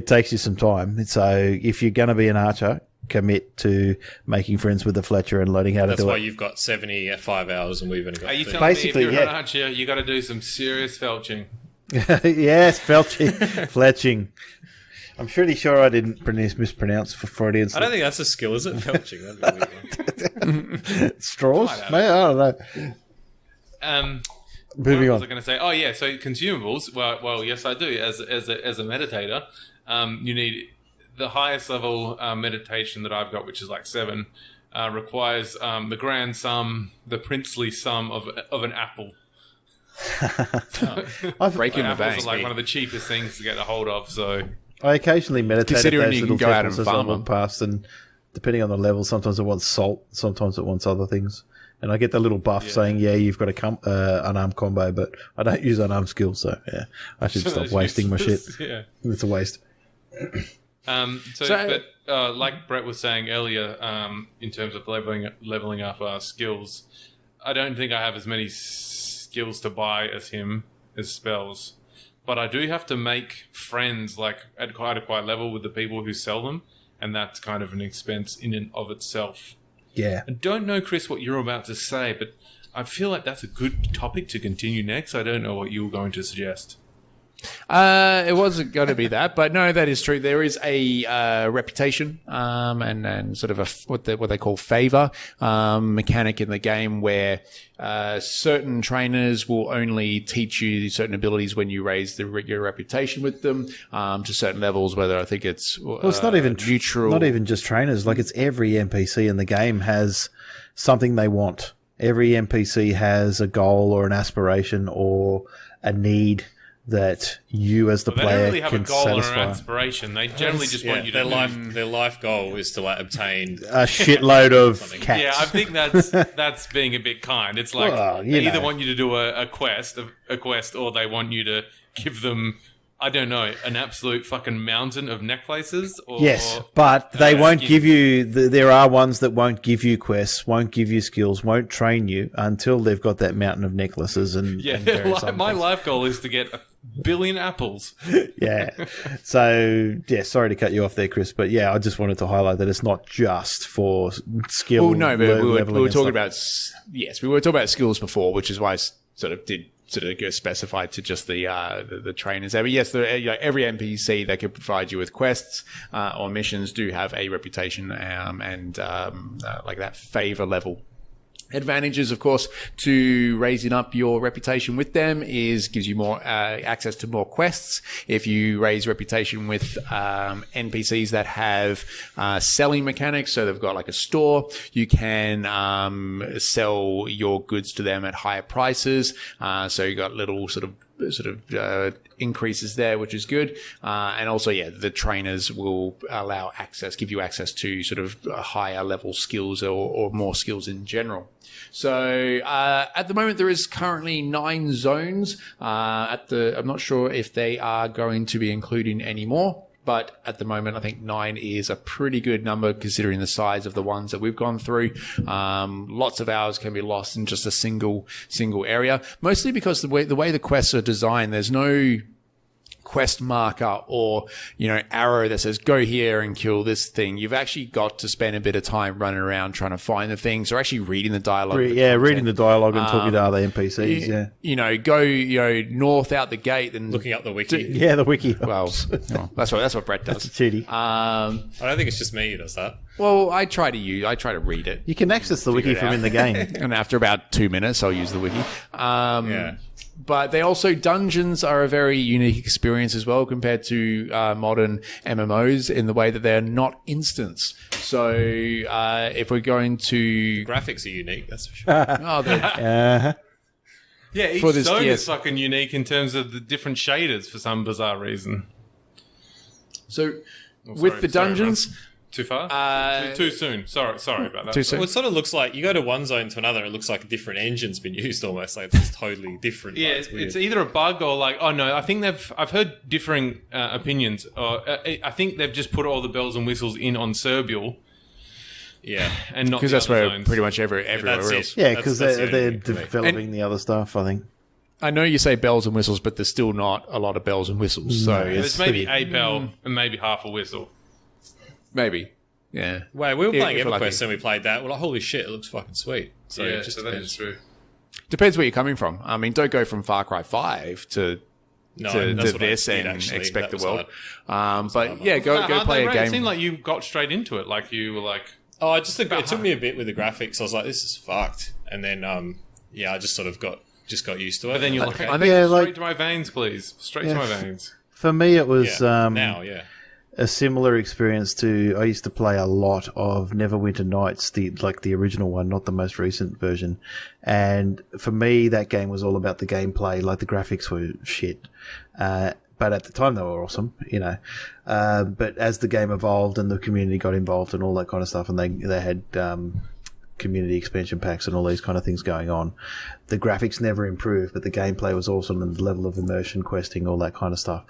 takes you some time. So if you're going to be an archer, commit to making friends with the Fletcher and learning how to do it. That's why you've got 70 at 5 hours, and we've only got. Are you 30. telling me if you're an archer, you got to do some serious felching? Yes, fletching. I'm pretty sure I didn't mispronounce for Freudian. I don't think that's a skill, is it? Felching. That'd be a weird one. Straws? Mate, I don't know. Moving what on. was I going to say? Oh yeah, so consumables. Well, yes, I do. As a meditator, you need the highest level meditation that I've got, which is like 7, requires the grand sum, the princely sum of an apple. Breaking the Apples bank. are like one of the cheapest things to get a hold of. So I occasionally meditate at Considering those you little can go out temples and as I farm walk them. past, and depending on the level, sometimes it wants salt, sometimes it wants other things. And I get the little buff saying, yeah, you've got a unarmed combo, but I don't use unarmed skills, so yeah, I should stop wasting my shit. Yeah. It's a waste. But like Brett was saying earlier, in terms of leveling up our skills, I don't think I have as many skills to buy as him as spells, but I do have to make friends like at quite a level with the people who sell them, and that's kind of an expense in and of itself. Yeah. I don't know, Chris, what you're about to say, but I feel like that's a good topic to continue next. I don't know what you were going to suggest. It wasn't going to be that, but no, that is true. There is a reputation and sort of what they call favor mechanic in the game where certain trainers will only teach you certain abilities when you raise your reputation with them to certain levels. Whether I think it's it's not even neutral, not even just trainers. Like it's every NPC in the game has something they want. Every NPC has a goal or an aspiration or a need that you as the player they don't really have can a goal satisfy. or an aspiration. They generally just want you to their life goal is to obtain A shitload of cats. Yeah, I think that's being a bit kind. It's like Well, they either want you to do a quest, or they want you to give them, I don't know, an absolute fucking mountain of necklaces. Or, Yes, but they won't skin. give you. There are ones that won't give you quests, won't give you skills, won't train you until they've got that mountain of necklaces and Yeah, and various other my things. life goal is to get 1 billion apples. Yeah. So yeah, sorry to cut you off there, Chris, but yeah, I just wanted to highlight that it's not just for skill. Well, no, but we leveling were and talking stuff. about we were talking about skills before, which is why I sort of go specified to just the trainers there. But yes, every NPC that could provide you with quests or missions do have a reputation and like that favor level. Advantages, of course, to raising up your reputation with them gives you more access to more quests. If you raise reputation with NPCs that have selling mechanics, so they've got like a store, you can sell your goods to them at higher prices. So you got little sort of increases there, which is good. And also, the trainers will give you access to sort of higher level skills or more skills in general. So at the moment, there is currently 9 zones. I'm not sure if they are going to be including any more. But at the moment, I think 9 is a pretty good number considering the size of the ones that we've gone through. Lots of hours can be lost in just a single area, mostly because the way the quests are designed, there's no quest marker or arrow that says go here and kill this thing. You've actually got to spend a bit of time running around trying to find the things or actually reading the dialogue. Reading the dialogue and talking to other NPCs. Go north out the gate and looking up the wiki. The wiki. Well, that's what Brett does. That's cheaty. I don't think it's just me who does that. Well, I try to read it. You can access the wiki from in the game. And after about 2 minutes, I'll use the wiki. Yeah. But dungeons are a very unique experience as well compared to modern MMOs in the way that they're not instants. So if we're going to... Graphics are unique, that's for sure. Yeah, each zone is fucking unique in terms of the different shaders for some bizarre reason. So with the dungeons... Too far? Too soon. Sorry about that. Too soon. Well, it sort of looks like you go to one zone to another, it looks like a different engine's been used almost. Like it's totally different. Yeah, it's either a bug or like, oh no, I think I've heard differing opinions. I think they've just put all the bells and whistles in on Serbial. Yeah. And not because that's where zones. Pretty much everywhere else. Yeah, because they're developing the other stuff, I think. I know you say bells and whistles, but there's still not a lot of bells and whistles. So it's maybe a bell and maybe half a whistle. Maybe, yeah. Wait, we were playing EverQuest and we played that. We're like, holy shit, it looks fucking sweet. So yeah, it just that is true. Depends where you're coming from. I mean, don't go from Far Cry 5 to this and expect the world. But yeah, go play a game. It seemed like you got straight into it. Like you were like, oh, it took me a bit with the graphics. I was like, this is fucked. And then, I just sort of got used to it. But then you're like, straight to my veins, please. Straight to my veins. For me, it was a similar experience to. I used to play a lot of Neverwinter Nights, the original one, not the most recent version. And for me, that game was all about the gameplay. Like the graphics were shit, but at the time they were awesome, But as the game evolved and the community got involved and all that kind of stuff, and they had community expansion packs and all these kind of things going on, the graphics never improved, but the gameplay was awesome and the level of immersion, questing, all that kind of stuff.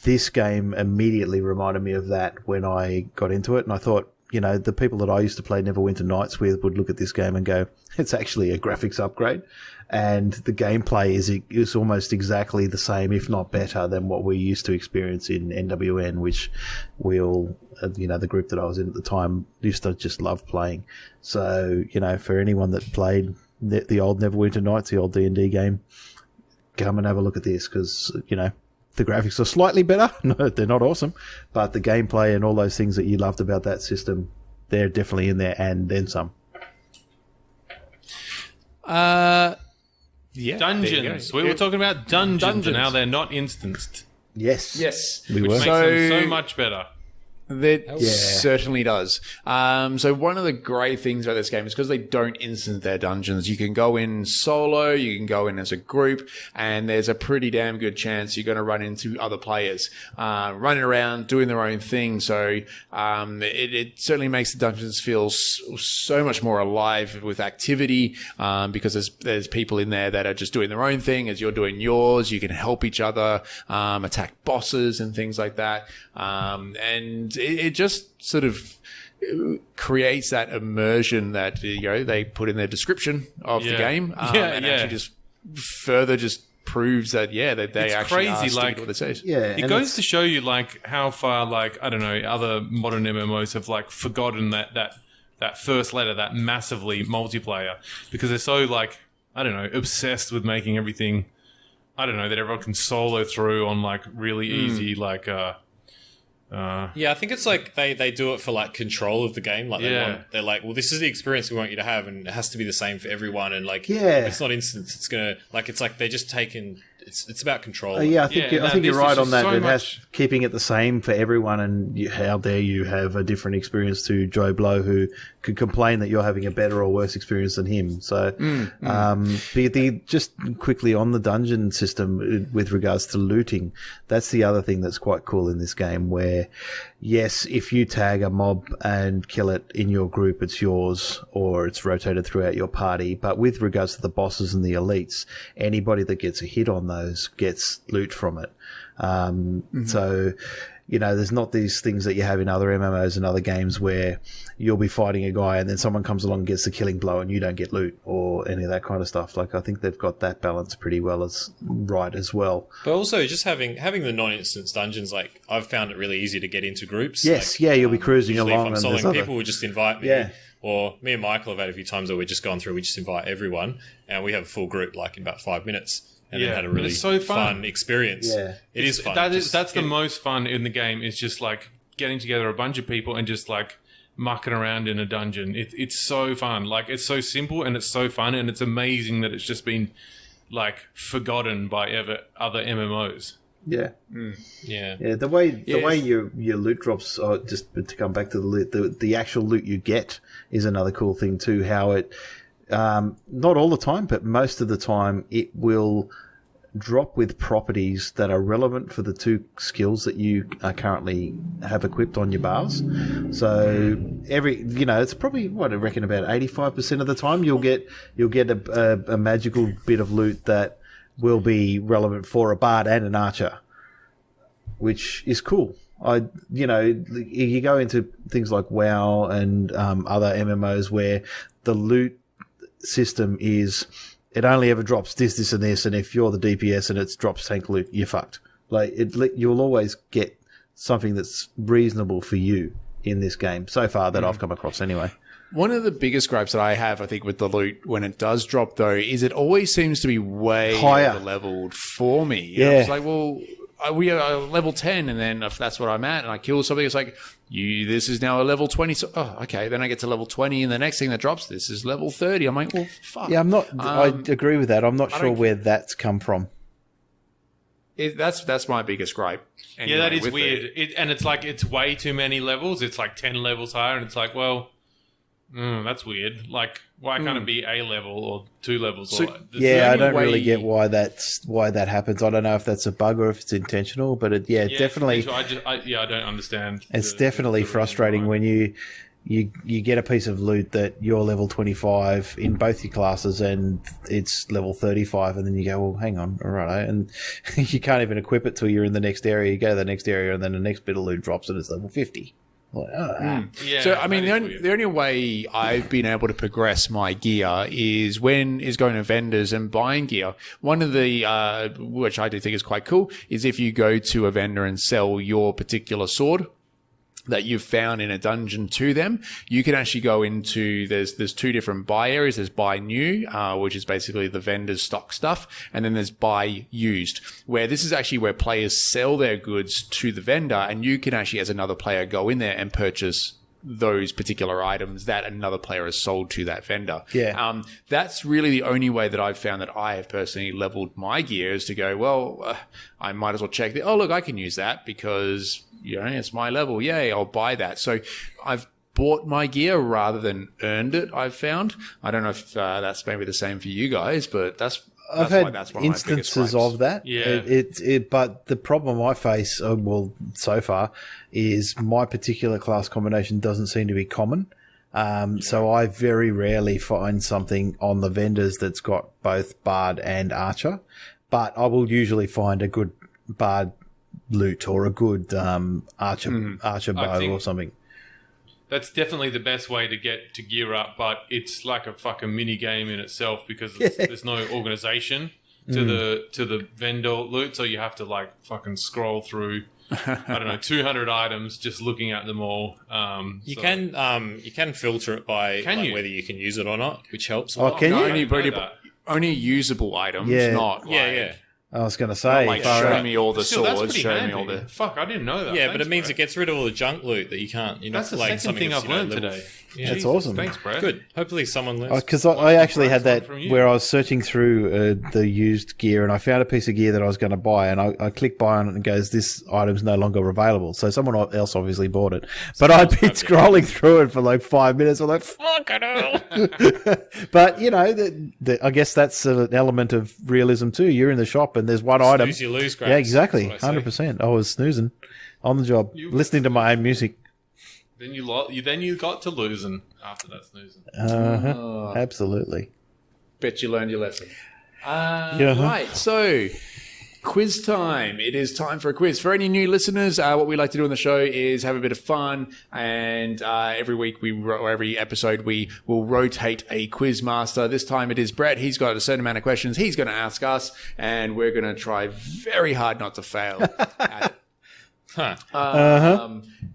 This game immediately reminded me of that when I got into it, and I thought, the people that I used to play Neverwinter Nights with would look at this game and go, it's actually a graphics upgrade. And the gameplay is almost exactly the same, if not better, than what we used to experience in NWN, which we all, the group that I was in at the time, used to just love playing. So, for anyone that played the old Neverwinter Nights, the old D&D game, come and have a look at this because, the graphics are slightly better. No, they're not awesome. But the gameplay and all those things that you loved about that system, they're definitely in there and then some. Yeah, dungeons. We were talking about dungeons, and how they're not instanced. Yes. We were. Which makes them so much better. That certainly does. So one of the great things about this game is because they don't instance their dungeons. You can go in solo, you can go in as a group, and there's a pretty damn good chance you're going to run into other players running around doing their own thing. So it certainly makes the dungeons feel so much more alive with activity because there's people in there that are just doing their own thing as you're doing yours. You can help each other attack bosses and things like that. And it just sort of creates that immersion that they put in their description of the game, and actually just further just proves that that they it's actually crazy, are what it says. It goes to show you how far I don't know, other modern MMOs have forgotten that first letter, that massively multiplayer, because they're so I don't know, obsessed with making everything that everyone can solo through on really easy I think it's they do it for control of the game. They're like, well, this is the experience we want you to have, and it has to be the same for everyone. And if it's not instant, it's gonna it's they're just taking. It's about control. I think you're right on that. It has keeping it the same for everyone, and how dare you have a different experience to Joe Blow, who could complain that you're having a better or worse experience than him. So, just quickly on the dungeon system with regards to looting, that's the other thing that's quite cool in this game. Where, yes, if you tag a mob and kill it in your group, it's yours, or it's rotated throughout your party. But with regards to the bosses and the elites, anybody that gets a hit on those gets loot from it. So, there's not these things that you have in other MMOs and other games where you'll be fighting a guy and then someone comes along and gets the killing blow and you don't get loot or any of that kind of stuff. I think they've got that balance pretty well as well. But also just having the non-instance dungeons, I've found it really easy to get into groups. Yes, you'll be cruising along. If I'm soloing, people would just invite me. Or me and Michael have had a few times where we've just gone through, we just invite everyone and we have a full group in about 5 minutes. And then had a really fun experience. Yeah. It is fun. That's the most fun in the game. It's just getting together a bunch of people and just mucking around in a dungeon. It's so fun. It's so simple and it's so fun, and it's amazing that it's just been forgotten by other MMOs. Yeah. Yeah. The way your loot drops, just to come back to the loot, the actual loot you get is another cool thing too. How it, not all the time, but most of the time, it will drop with properties that are relevant for the two skills that you currently have equipped on your bars. So it's probably I reckon about 85% of the time you'll get a magical bit of loot that will be relevant for a bard and an archer, which is cool. You go into things like WoW and other MMOs where the loot system is it only ever drops this and this, and if you're the DPS and it drops tank loot, you're fucked. You'll always get something that's reasonable for you in this game so far that I've come across anyway. One of the biggest gripes that I have, I think, with the loot when it does drop, though, is it always seems to be way higher leveled for me. Yeah. It's well, we are level 10, and then if that's what I'm at, and I kill something, it's this is now a level 20. So, okay, then I get to level 20, and the next thing that drops, this is level 30. I'm well, fuck. Yeah, I agree with that. I'm not sure where that's come from. That's my biggest gripe. Anyway, that is weird. And it's it's way too many levels. It's 10 levels higher, and it's that's weird. Why can't it be A level or 2 levels? So, I don't really get why that happens. I don't know if that's a bug or if it's intentional, but definitely. I don't understand. It's definitely frustrating when you get a piece of loot that you're level 25 in both your classes and it's level 35, and then you go, well, hang on, all right, and you can't even equip it till you're in the next area. You go to the next area, and then the next bit of loot drops and it's level 50. Like, Yeah, So, I mean, that is the only way I've been able to progress my gear is going to vendors and buying gear. One of the, which I do think is quite cool, is if you go to a vendor and sell your particular sword that you've found in a dungeon to them, you can actually go into, there's two different buy areas. There's buy new, which is basically the vendor's stock stuff. And then there's buy used, where this is actually where players sell their goods to the vendor. And you can actually, as another player, go in there and purchase those particular items that another player has sold to that vendor. Yeah. That's really the only way that I've found that I have personally leveled my gear, is to go, well, I might as well check oh, look, I can use that because, it's my level. Yay, I'll buy that. So I've bought my gear rather than earned it, I've found. I don't know if that's maybe the same for you guys, but I've had instances of that. Yeah. But the problem I face, so far, is my particular class combination doesn't seem to be common. So I very rarely find something on the vendors that's got both Bard and Archer. But I will usually find a good Bard loot or a good Archer bow or something. That's definitely the best way to get to gear up, but it's like a fucking mini game in itself because there's no organization to the vendor loot, so you have to like fucking scroll through 200 items just looking at them all. You can filter it by whether you can use it or not, which helps. Can you? Only usable items, not I was going to say, show me all the swords, show handy. me all the. Fuck, I didn't know that. Yeah, but it means it gets rid of all the junk loot that you can't. That's the second thing I've learned today. Yeah. That's awesome. Thanks, Brad. Good. Hopefully, someone learns. Because I actually had that where I was searching through the used gear and I found a piece of gear that I was going to buy, and I clicked buy on it and it goes, this item's no longer available. So someone else obviously bought it. But I'd been scrolling through it for like 5 minutes. I'm like, fucking hell. But, I guess that's an element of realism too. You're in the shop and there's one item. You lose, Grax. Yeah, exactly. 100%. I was snoozing on the job, listening to my own music. Then you got to losing after that snoozing. Absolutely. Bet you learned your lesson. Right, so quiz time. It is time for a quiz. For any new listeners, what we like to do on the show is have a bit of fun, and every week or every episode we will rotate a quiz master. This time it is Brett. He's got a certain amount of questions he's going to ask us, and we're going to try very hard not to fail at it.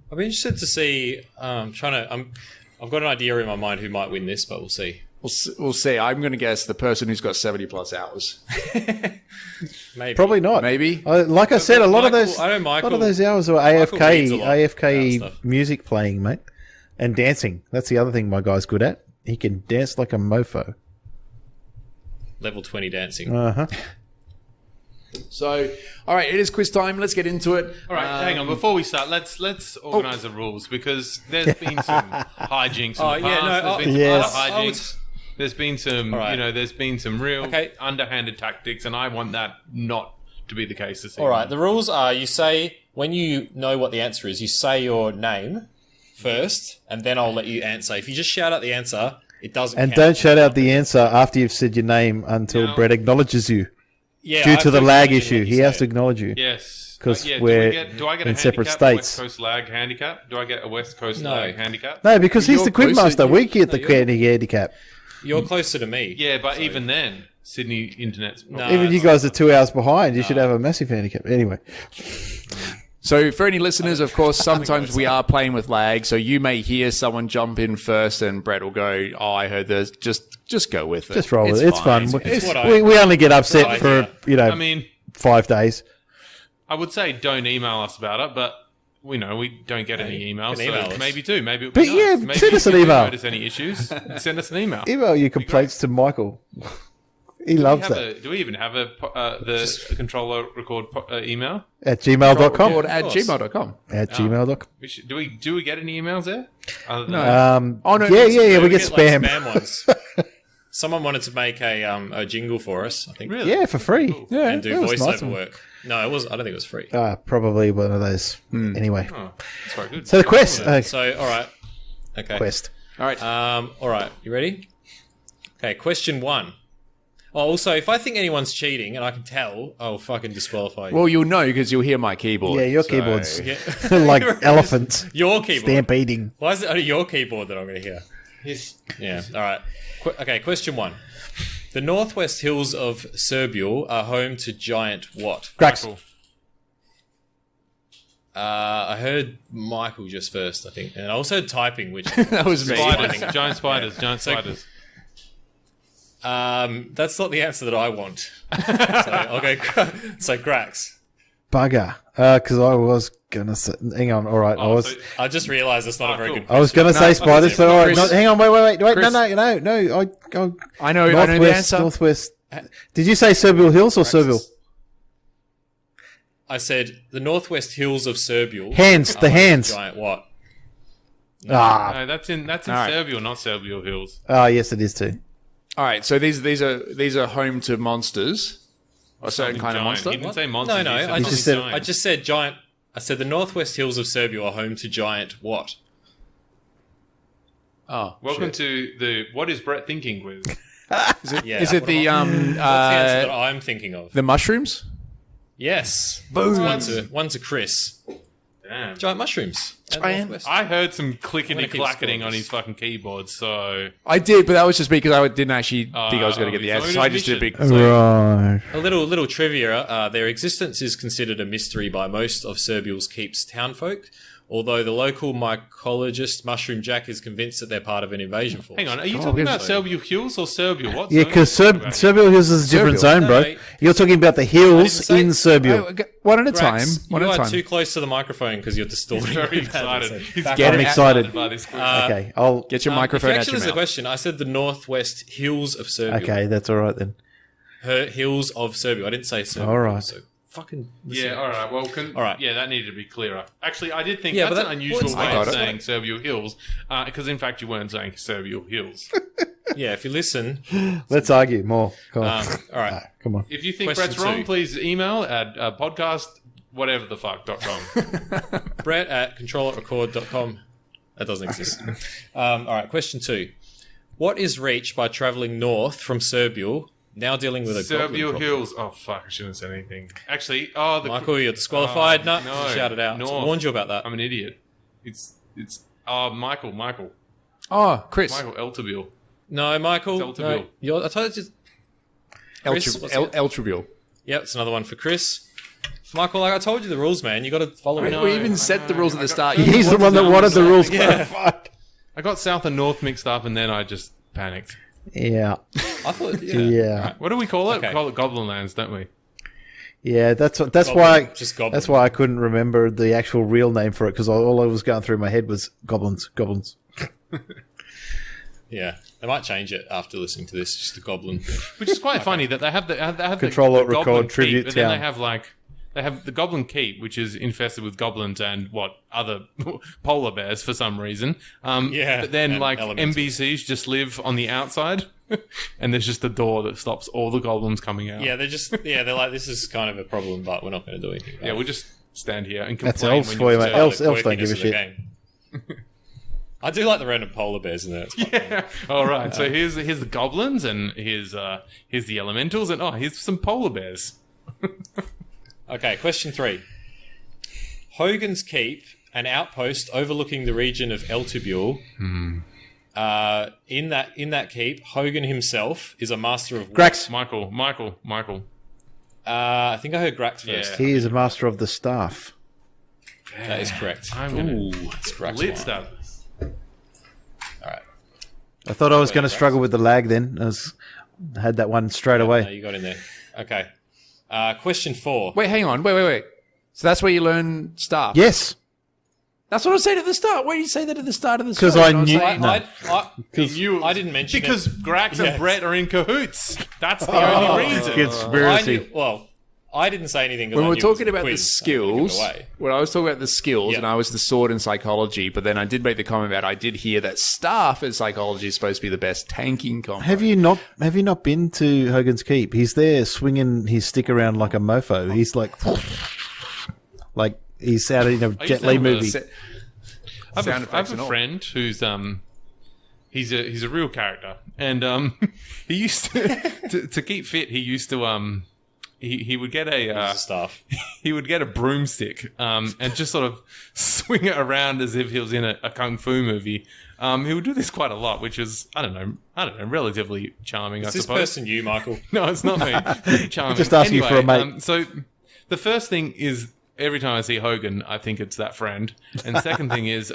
I'd be interested to see. I've got an idea in my mind who might win this, but we'll see. We'll see. I'm going to guess the person who's got 70 plus hours. Maybe. Probably not. Maybe. Like I said, a lot of those hours are AFK AFK music playing, mate, and dancing. That's the other thing my guy's good at. He can dance like a mofo. Level 20 dancing. So, all right, it is quiz time. Let's get into it. All right, hang on. Before we start, let's organise the rules because there's been some hijinks in the past. There's been some other hijinks. There's been some, there's been some real underhanded tactics, and I want that not to be the case this evening. All right, the rules are: you say when you know what the answer is, you say your name first, and then I'll let you answer. If you just shout out the answer, it doesn't. And count. don't shout out the answer after you've said your name until Brett acknowledges you. Yeah, due to the lag issue, he has to acknowledge you. Yes, because do I get in a separate handicap, states. West Coast lag handicap? Do I get a West Coast lag handicap? No, because he's the closer- quizmaster. We get the handicap. You're closer to me. Yeah, but even then, Sydney internet's probably... Even you guys are 2 hours behind. You should have a massive handicap. Anyway. So for any listeners, of course, sometimes we are playing with lag. So you may hear someone jump in first and Brett will go, oh, I heard this. Just go with it. Just roll with it. It's fun. It's We only get upset for, 5 days. I would say don't email us about it, but we don't get any emails, so maybe do. Maybe it would be nice. Maybe send us an if you email. notice any issues, send us an email. Email your complaints to Michael. He loves that. Do we even have the controller record email? At gmail.com. At gmail.com. At gmail.com. Do we get any emails there? No. We get spam. Like spam ones. Someone wanted to make a jingle for us, I think. Really? Yeah, for free. Cool. Yeah, and do that was voiceover nice. work. No, it was. I don't think it was free. Probably one of those. Anyway. Oh, that's quite good. So the quest. So, all right. Okay. Quest. All right. All right. You ready? Okay. Question 1. Oh, also, if I think anyone's cheating and I can tell, I'll fucking disqualify you. Well, you'll know because you'll hear my keyboard. Yeah, your so- keyboard's Yeah. like elephants Your keyboard. stampeding. Why is it only your keyboard that I'm going to hear? Yeah, all right. Okay, question 1. The northwest hills of Serbial are home to giant what? Cracks. Michael. I heard Michael just first, I think. And I also heard typing, which... That was me. Spiders. Giant spiders. Giant spiders. That's not the answer that I want. So I'll go... So, Grax. Bugger. Because I was gonna say. Hang on. All right. Oh, so I just realised that's not a very cool. good I was gonna say spiders, but all right. Chris- Hang on. Wait. Chris- No. I know the Northwest. answer. Northwest. Did you say Serbial Hills or Serbial? I said the northwest hills of Serbial. Hands. are The home to hands. Giant what? Ah. No, that's in All right. Serbial, not Serbial Hills. Yes, it is too. All right, so these are home to monsters, a certain kind of Giant. monster. He didn't say monster. No, he said I just just said- I just said giant. I said the northwest hills of Serbia are home to giant what? Oh, Welcome to the What is Brett Thinking quiz. Yeah. is it the What's the answer that I'm thinking of? the mushrooms? Yes. Boom. One's a Chris. Damn. Giant mushrooms. at Giant- Northwest. I heard some I'm clickety gonna keep clacketing scoring on this. his fucking keyboard, so I did, but that was just because I didn't actually think I was going to get the it's answer. So only I just did a big. admission. Right. A little trivia. Their existence is considered a mystery by most of Serbial's keep's townfolk, although the local mycologist Mushroom Jack is convinced that they're part of an invasion force. hang on. Are you Oh, talking good. about Serbial Hills or Serbia? What? Yeah, zone because are you talking about? Serbial Hills is a different Serbial. zone, bro. No, You're talking about the hills say- in Serbia. One at a time. Grax, One you at a are time. too close to the microphone because you're distorting. Very it badly, excited. so He's back Get I'm it up. excited. by this quiz. Okay, I'll. Get your If microphone you out actually your listen to the mouth. question, I said the northwest hills of Serbia. Okay, that's all right then. Hills of Serbia. I didn't say Serbia. All right. So fucking Yeah, all right. Well, All right. Yeah, that needed to be clearer. Actually, I did think Yeah, that's but an that- unusual well, way I of got it. saying Serbial Hills, because in fact you weren't saying Serbial Hills. Yeah, if you listen. Let's argue more. Come on. All right. Come on. If you think Question Brett's wrong, 2. please email at podcast whatever the fuck.com. Brett at controlrecord.com. That doesn't exist. All right, question 2. What is reached by travelling north from Serbia, now dealing with a goblin Serbial problem? Hills. Oh fuck! I shouldn't have said anything. Actually, Michael, you're disqualified. Oh, no, shout it out. North. I warned you about that. I'm an idiot. It's Michael Oh, Chris. Eltabil. No, Michael. It's No, Eltabil. I told you. Chris, what's it? Eltribule. Yep, it's another one for Chris. Michael, like I told you the rules, man. You got to follow it. We even set the rules at the start. He's the one that wanted the rules clarified. I got South and North mixed up, and then I just panicked. Yeah. I thought, Yeah. What do we call it? Okay. We call it Goblin Lands, don't we? Yeah, that's Goblin, why just goblin. that's why I couldn't remember the actual real name for it because all I was going through my head was goblins. Yeah, they might change it after listening to this. Just a goblin. Which is quite funny that they have Control the Alt Record Goblin Tribute Keep, but then Town. they have the Goblin Keep, which is infested with goblins and other polar bears for some reason. Yeah, but then and elementals. NPCs just live on the outside, and there's just a door that stops all the goblins coming out. Yeah, they're like, this is kind of a problem, but we're not going to do anything. Yeah, we'll just stand here and That's complain elves when for you, you're mate. Part of Elves the don't give a quirkiness of the shit. game. I do like the random polar bears in there. Yeah. All right. So here's the goblins, and here's the elementals, and here's some polar bears. Okay, question 3. Hogan's Keep, an outpost overlooking the region of Eltibule. In that keep, Hogan himself is a master of. Grax. Michael. I think I heard Grax first. Yeah. He is a master of the staff. That is correct. I'm gonna It's Grax. lit one. stuff. All right. I thought I was going to struggle with the lag then. I had that one straight No, away. you got in there. Okay. Question 4. Wait, hang on. Wait. So that's where you learn staff. Yes. That's what I said at the start. Why did you say that at the start of the 'Cause story? I And was knew- like, No. I didn't mention Because it. Grax Yes. and Brett are in cahoots. That's the only reason. Conspiracy. I didn't say anything. 'cause when I we're knew it was talking a about the quiz. I didn't give it skills, away. when I was talking about the skills, Yeah. and I was the sword in psychology, but then I did make the comment about I did hear that staff in psychology is supposed to be the best tanking combo. Have you not been to Hogan's Keep? He's there swinging his stick around like a mofo. He's like he's out in a used Jet to Li have a movie. Se- I sound have effects a and all. friend who's He's a real character, and he used to keep fit. He used to he would get a Stuff. he would get a broomstick and just sort of swing it around as if he was in a kung fu movie. He would do this quite a lot, which is I don't know, relatively charming. Is I this suppose. person you, Michael? No, it's not me. Charming. Just asking for a mate. So the first thing is every time I see Hogan, I think it's that friend, and the second thing is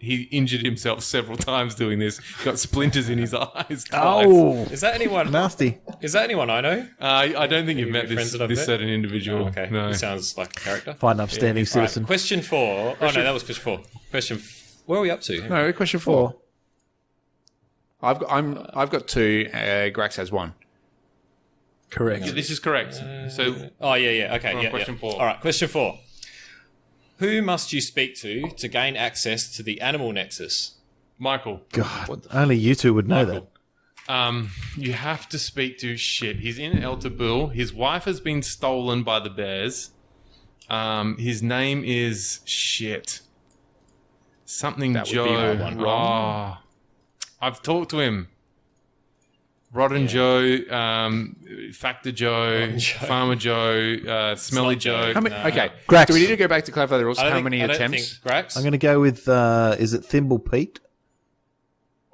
he injured himself several times doing this. Got splinters in his eyes. Oh, Is that anyone? nasty. Is that anyone I know? I don't think you've met friends that I've this met? certain individual. Oh, okay. No. He sounds like a character. Fine, upstanding Right, citizen. question 4. Oh, no, that was question 4. Where are we up to? No, question 4. I've got 2. Grax has 1. Correct. Yeah, this is correct. So Oh, yeah. Okay, on yeah. question 4. All right, question 4. Who must you speak to gain access to the animal nexus? Michael. God, only you two would know that. Michael. You have to speak to shit. He's in El Tabul. His wife has been stolen by the bears. His name is shit. Something That would be Joe. my one. Oh, I've talked to him. Rotten Joe, Factor Joe, Farmer Joe, Smelly not Joe. Joe. How many? Okay, Grax. do we need to go back to clarify the rules? I don't How think- many I don't attempts? think Grax? I'm going to go with, is it Thimble Pete?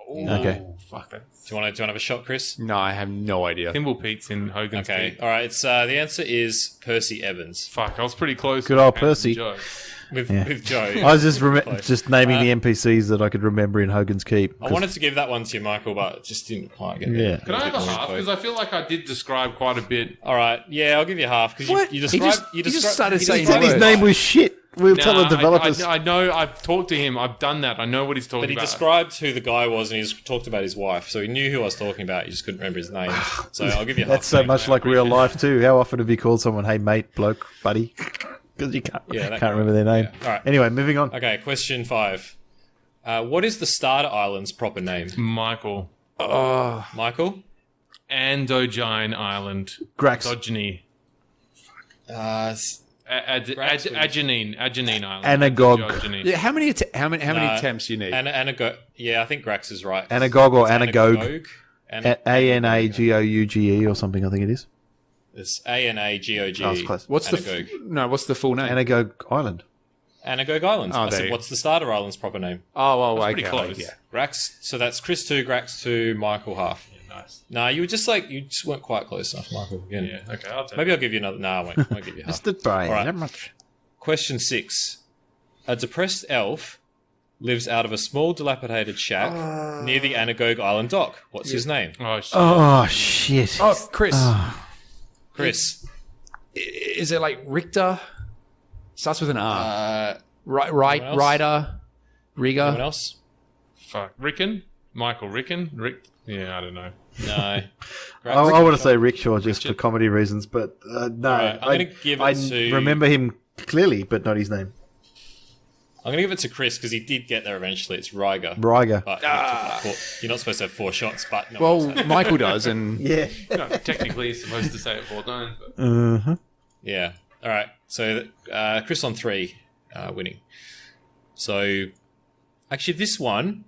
Okay. Oh, fuck that. Do you want to have a shot, Chris? No, I have no idea. Thimble Pete's in Hogan's Okay. Peak. All right. It's the answer is Percy Evans Fuck, I was pretty close. Good old with Handsome Percy. Joe. with Joe. I was just naming the NPCs that I could remember in Hogan's Keep. I wanted to give that one to you, Michael, but just didn't quite get there. Yeah. Can I have a half? Because I feel like I did describe quite a bit. All right. Yeah, I'll give you half because What? you He described. just- he just started saying He said his words. name was shit. We'll tell the Nah, developers. I know. I've talked to him. I've done that. I know what he's talking But he about. described who the guy was, and he's talked about his wife, so he knew who I was talking about. He just couldn't remember his name. So I'll give you half. That's so much like real life too. How often have you called someone, "Hey mate, bloke, buddy"? Because you can't that can't remember their name. Yeah. All right. Anyway, moving on. Okay, question 5. What is the Starter Island's proper name? Michael. Michael? Andogine Island. Grax. Dogeny. S- Agenine Island. Anagog. Dogeny. Yeah, how many attempts do you need? yeah, I think Grax is right. Anagog or It's Anagogue. Anagogue. Anagouge or something. I think it is. It's Anagoge. Oh, it's close. What's the Anagogue. what's the full name? Anagogue Island. Anagogue Island. Oh, I there said, you- what's the Starter Island's proper name? Okay, pretty close. Yeah. Grax. So that's Chris 2, Grax 2, Michael half. Nice. No, you just weren't quite close enough, Michael. Again. Yeah. Okay. I'll take Maybe I'll give you another. No, I won't give you half. Mr. Brian. All right. That much. Question 6. A depressed elf lives out of a small dilapidated shack near the Anagogue Island dock. What's his name? Oh, shit. Oh shit. Oh, Chris, Chris. is it like Richter? Starts with an R. Anyone else? Ryder, Riga. Anyone else? Fuck. Rickon? Michael Rickon? Yeah, I don't know. No. I want to say Rickshaw just for comedy reasons, but no. Right, I'm gonna give it I to- remember him clearly, but not his name. I'm going to give it to Chris because he did get there eventually. It's Riga. Riga. But you're not supposed to have 4 shots, but no. Well, Michael does, and Yeah. No, technically, he's supposed to say it 4 times. But... Uh-huh. Yeah. All right. So Chris on 3, winning. So actually, this one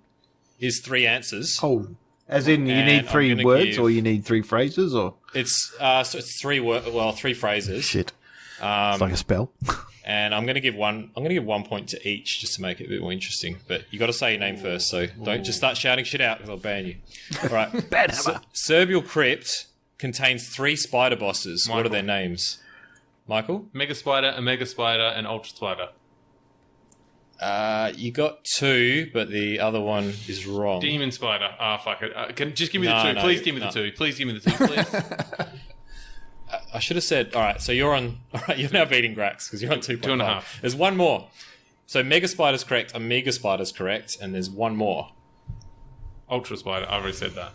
is 3 answers. Oh, as in you And need I'm 3 gonna words give- or you need 3 phrases or It's so it's 3 phrases. shit. It's like a spell. And I'm going to give 1 point to each just to make it a bit more interesting. But you got to say your name first, so don't just start shouting shit out because I'll ban you. All right. Bad hammer. Serbial Crypt contains 3 spider bosses. What are their names? Michael? Mega Spider, Omega Spider, and Ultra Spider. You got 2, but the other one is wrong. Demon Spider. Fuck it. Just give me No, the 2. no, Please give me no. the 2. Please give me the 2, please. I should have said. All right, so you're on. All right, you're now beating Grax because you're on 2.5. 2.5. There's one more. So Mega Spider's correct, Omega Spider's correct, and there's one more. Ultra Spider. I already said that.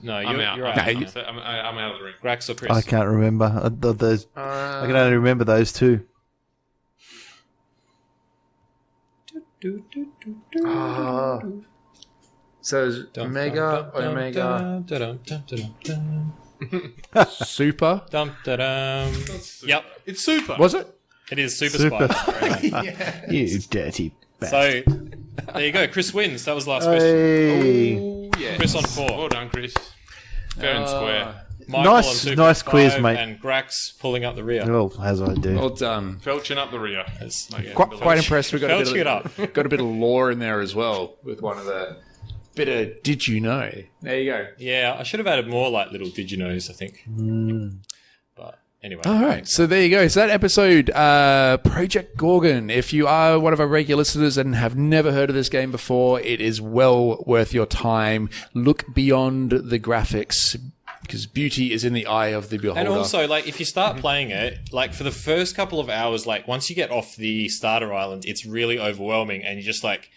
No, I'm you're, out. you're out. I'm out of the ring. Grax or Chris? I can't remember. I can only remember those 2. so Omega, Omega, Super. Yep, It's super. Was it? it is Super Super. Spider. You dirty bastard. So There you go. Chris wins. That was the last question. Hey. Oh, yeah. Chris on 4. Well done, Chris. Fair and square. Michael Nice- on 2.5, nice quiz, mate. And Grax pulling up the rear. Well, as I do. Well done. Felching up the rear. Quite impressed. We got Felching it a up. bit of, got a bit of lore in there as well with one of the bit of did you know? There you go. Yeah, I should have added more like little did you knows, I think. But anyway. All right, so there you go. So that episode, Project Gorgon. If you are one of our regular listeners and have never heard of this game before, it is well worth your time. Look beyond the graphics because beauty is in the eye of the beholder. And also, like, if you start playing it, like, for the first couple of hours, like, once you get off the starter island, it's really overwhelming, and you just, like,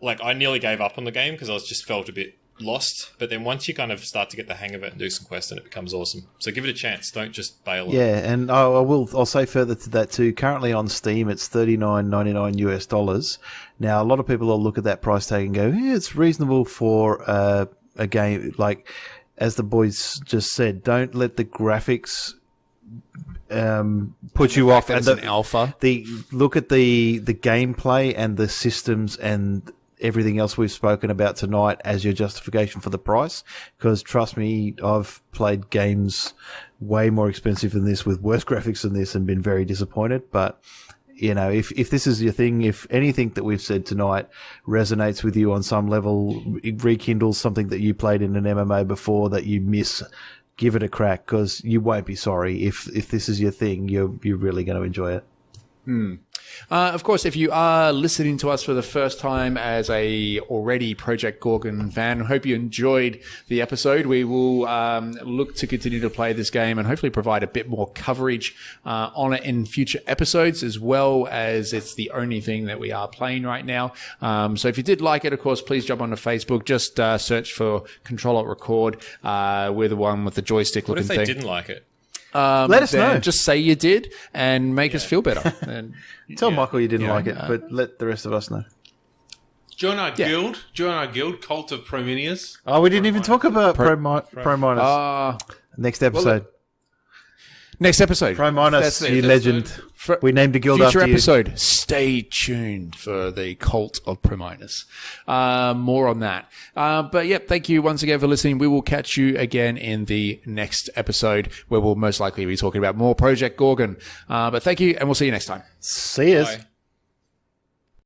I nearly gave up on the game because I was just felt a bit lost. But then once you kind of start to get the hang of it and do some quests, and it becomes awesome. So give it a chance. Don't just bail on it. Yeah, and I'll say further to that too. Currently on Steam, it's $39.99 US. Now, a lot of people will look at that price tag and go, "Yeah, it's reasonable for a game." Like, as the boys just said, don't let the graphics put you off. That's an alpha. Look at the gameplay and the systems and everything else we've spoken about tonight as your justification for the price. Because trust me, I've played games way more expensive than this with worse graphics than this and been very disappointed. But, you know, if this is your thing, if anything that we've said tonight resonates with you on some level, it rekindles something that you played in an MMO before that you miss, give it a crack because you won't be sorry. If this is your thing, you're really going to enjoy it. Of course, if you are listening to us for the first time as a already Project Gorgon fan, I hope you enjoyed the episode. We will look to continue to play this game and hopefully provide a bit more coverage on it in future episodes, as well as it's the only thing that we are playing right now. So if you did like it, of course, please jump onto Facebook. Just search for Control Alt Record. We're the one with the joystick What looking if they thing. didn't like it? Let us know. Just say you did and make us feel better. And Tell Michael you didn't Yeah, like it, but let the rest of us know. Join our guild. Join our guild, Cult of Prominus. Oh, we didn't even talk about Prominus. Next episode. next episode. Prominus, you legend. We named a guild Future after you. episode. Stay tuned for the Cult of Prominus. More on that. But yep, thank you once again for listening. We will catch you again in the next episode where we'll most likely be talking about more Project Gorgon. But thank you, and we'll see you next time. See us. Bye.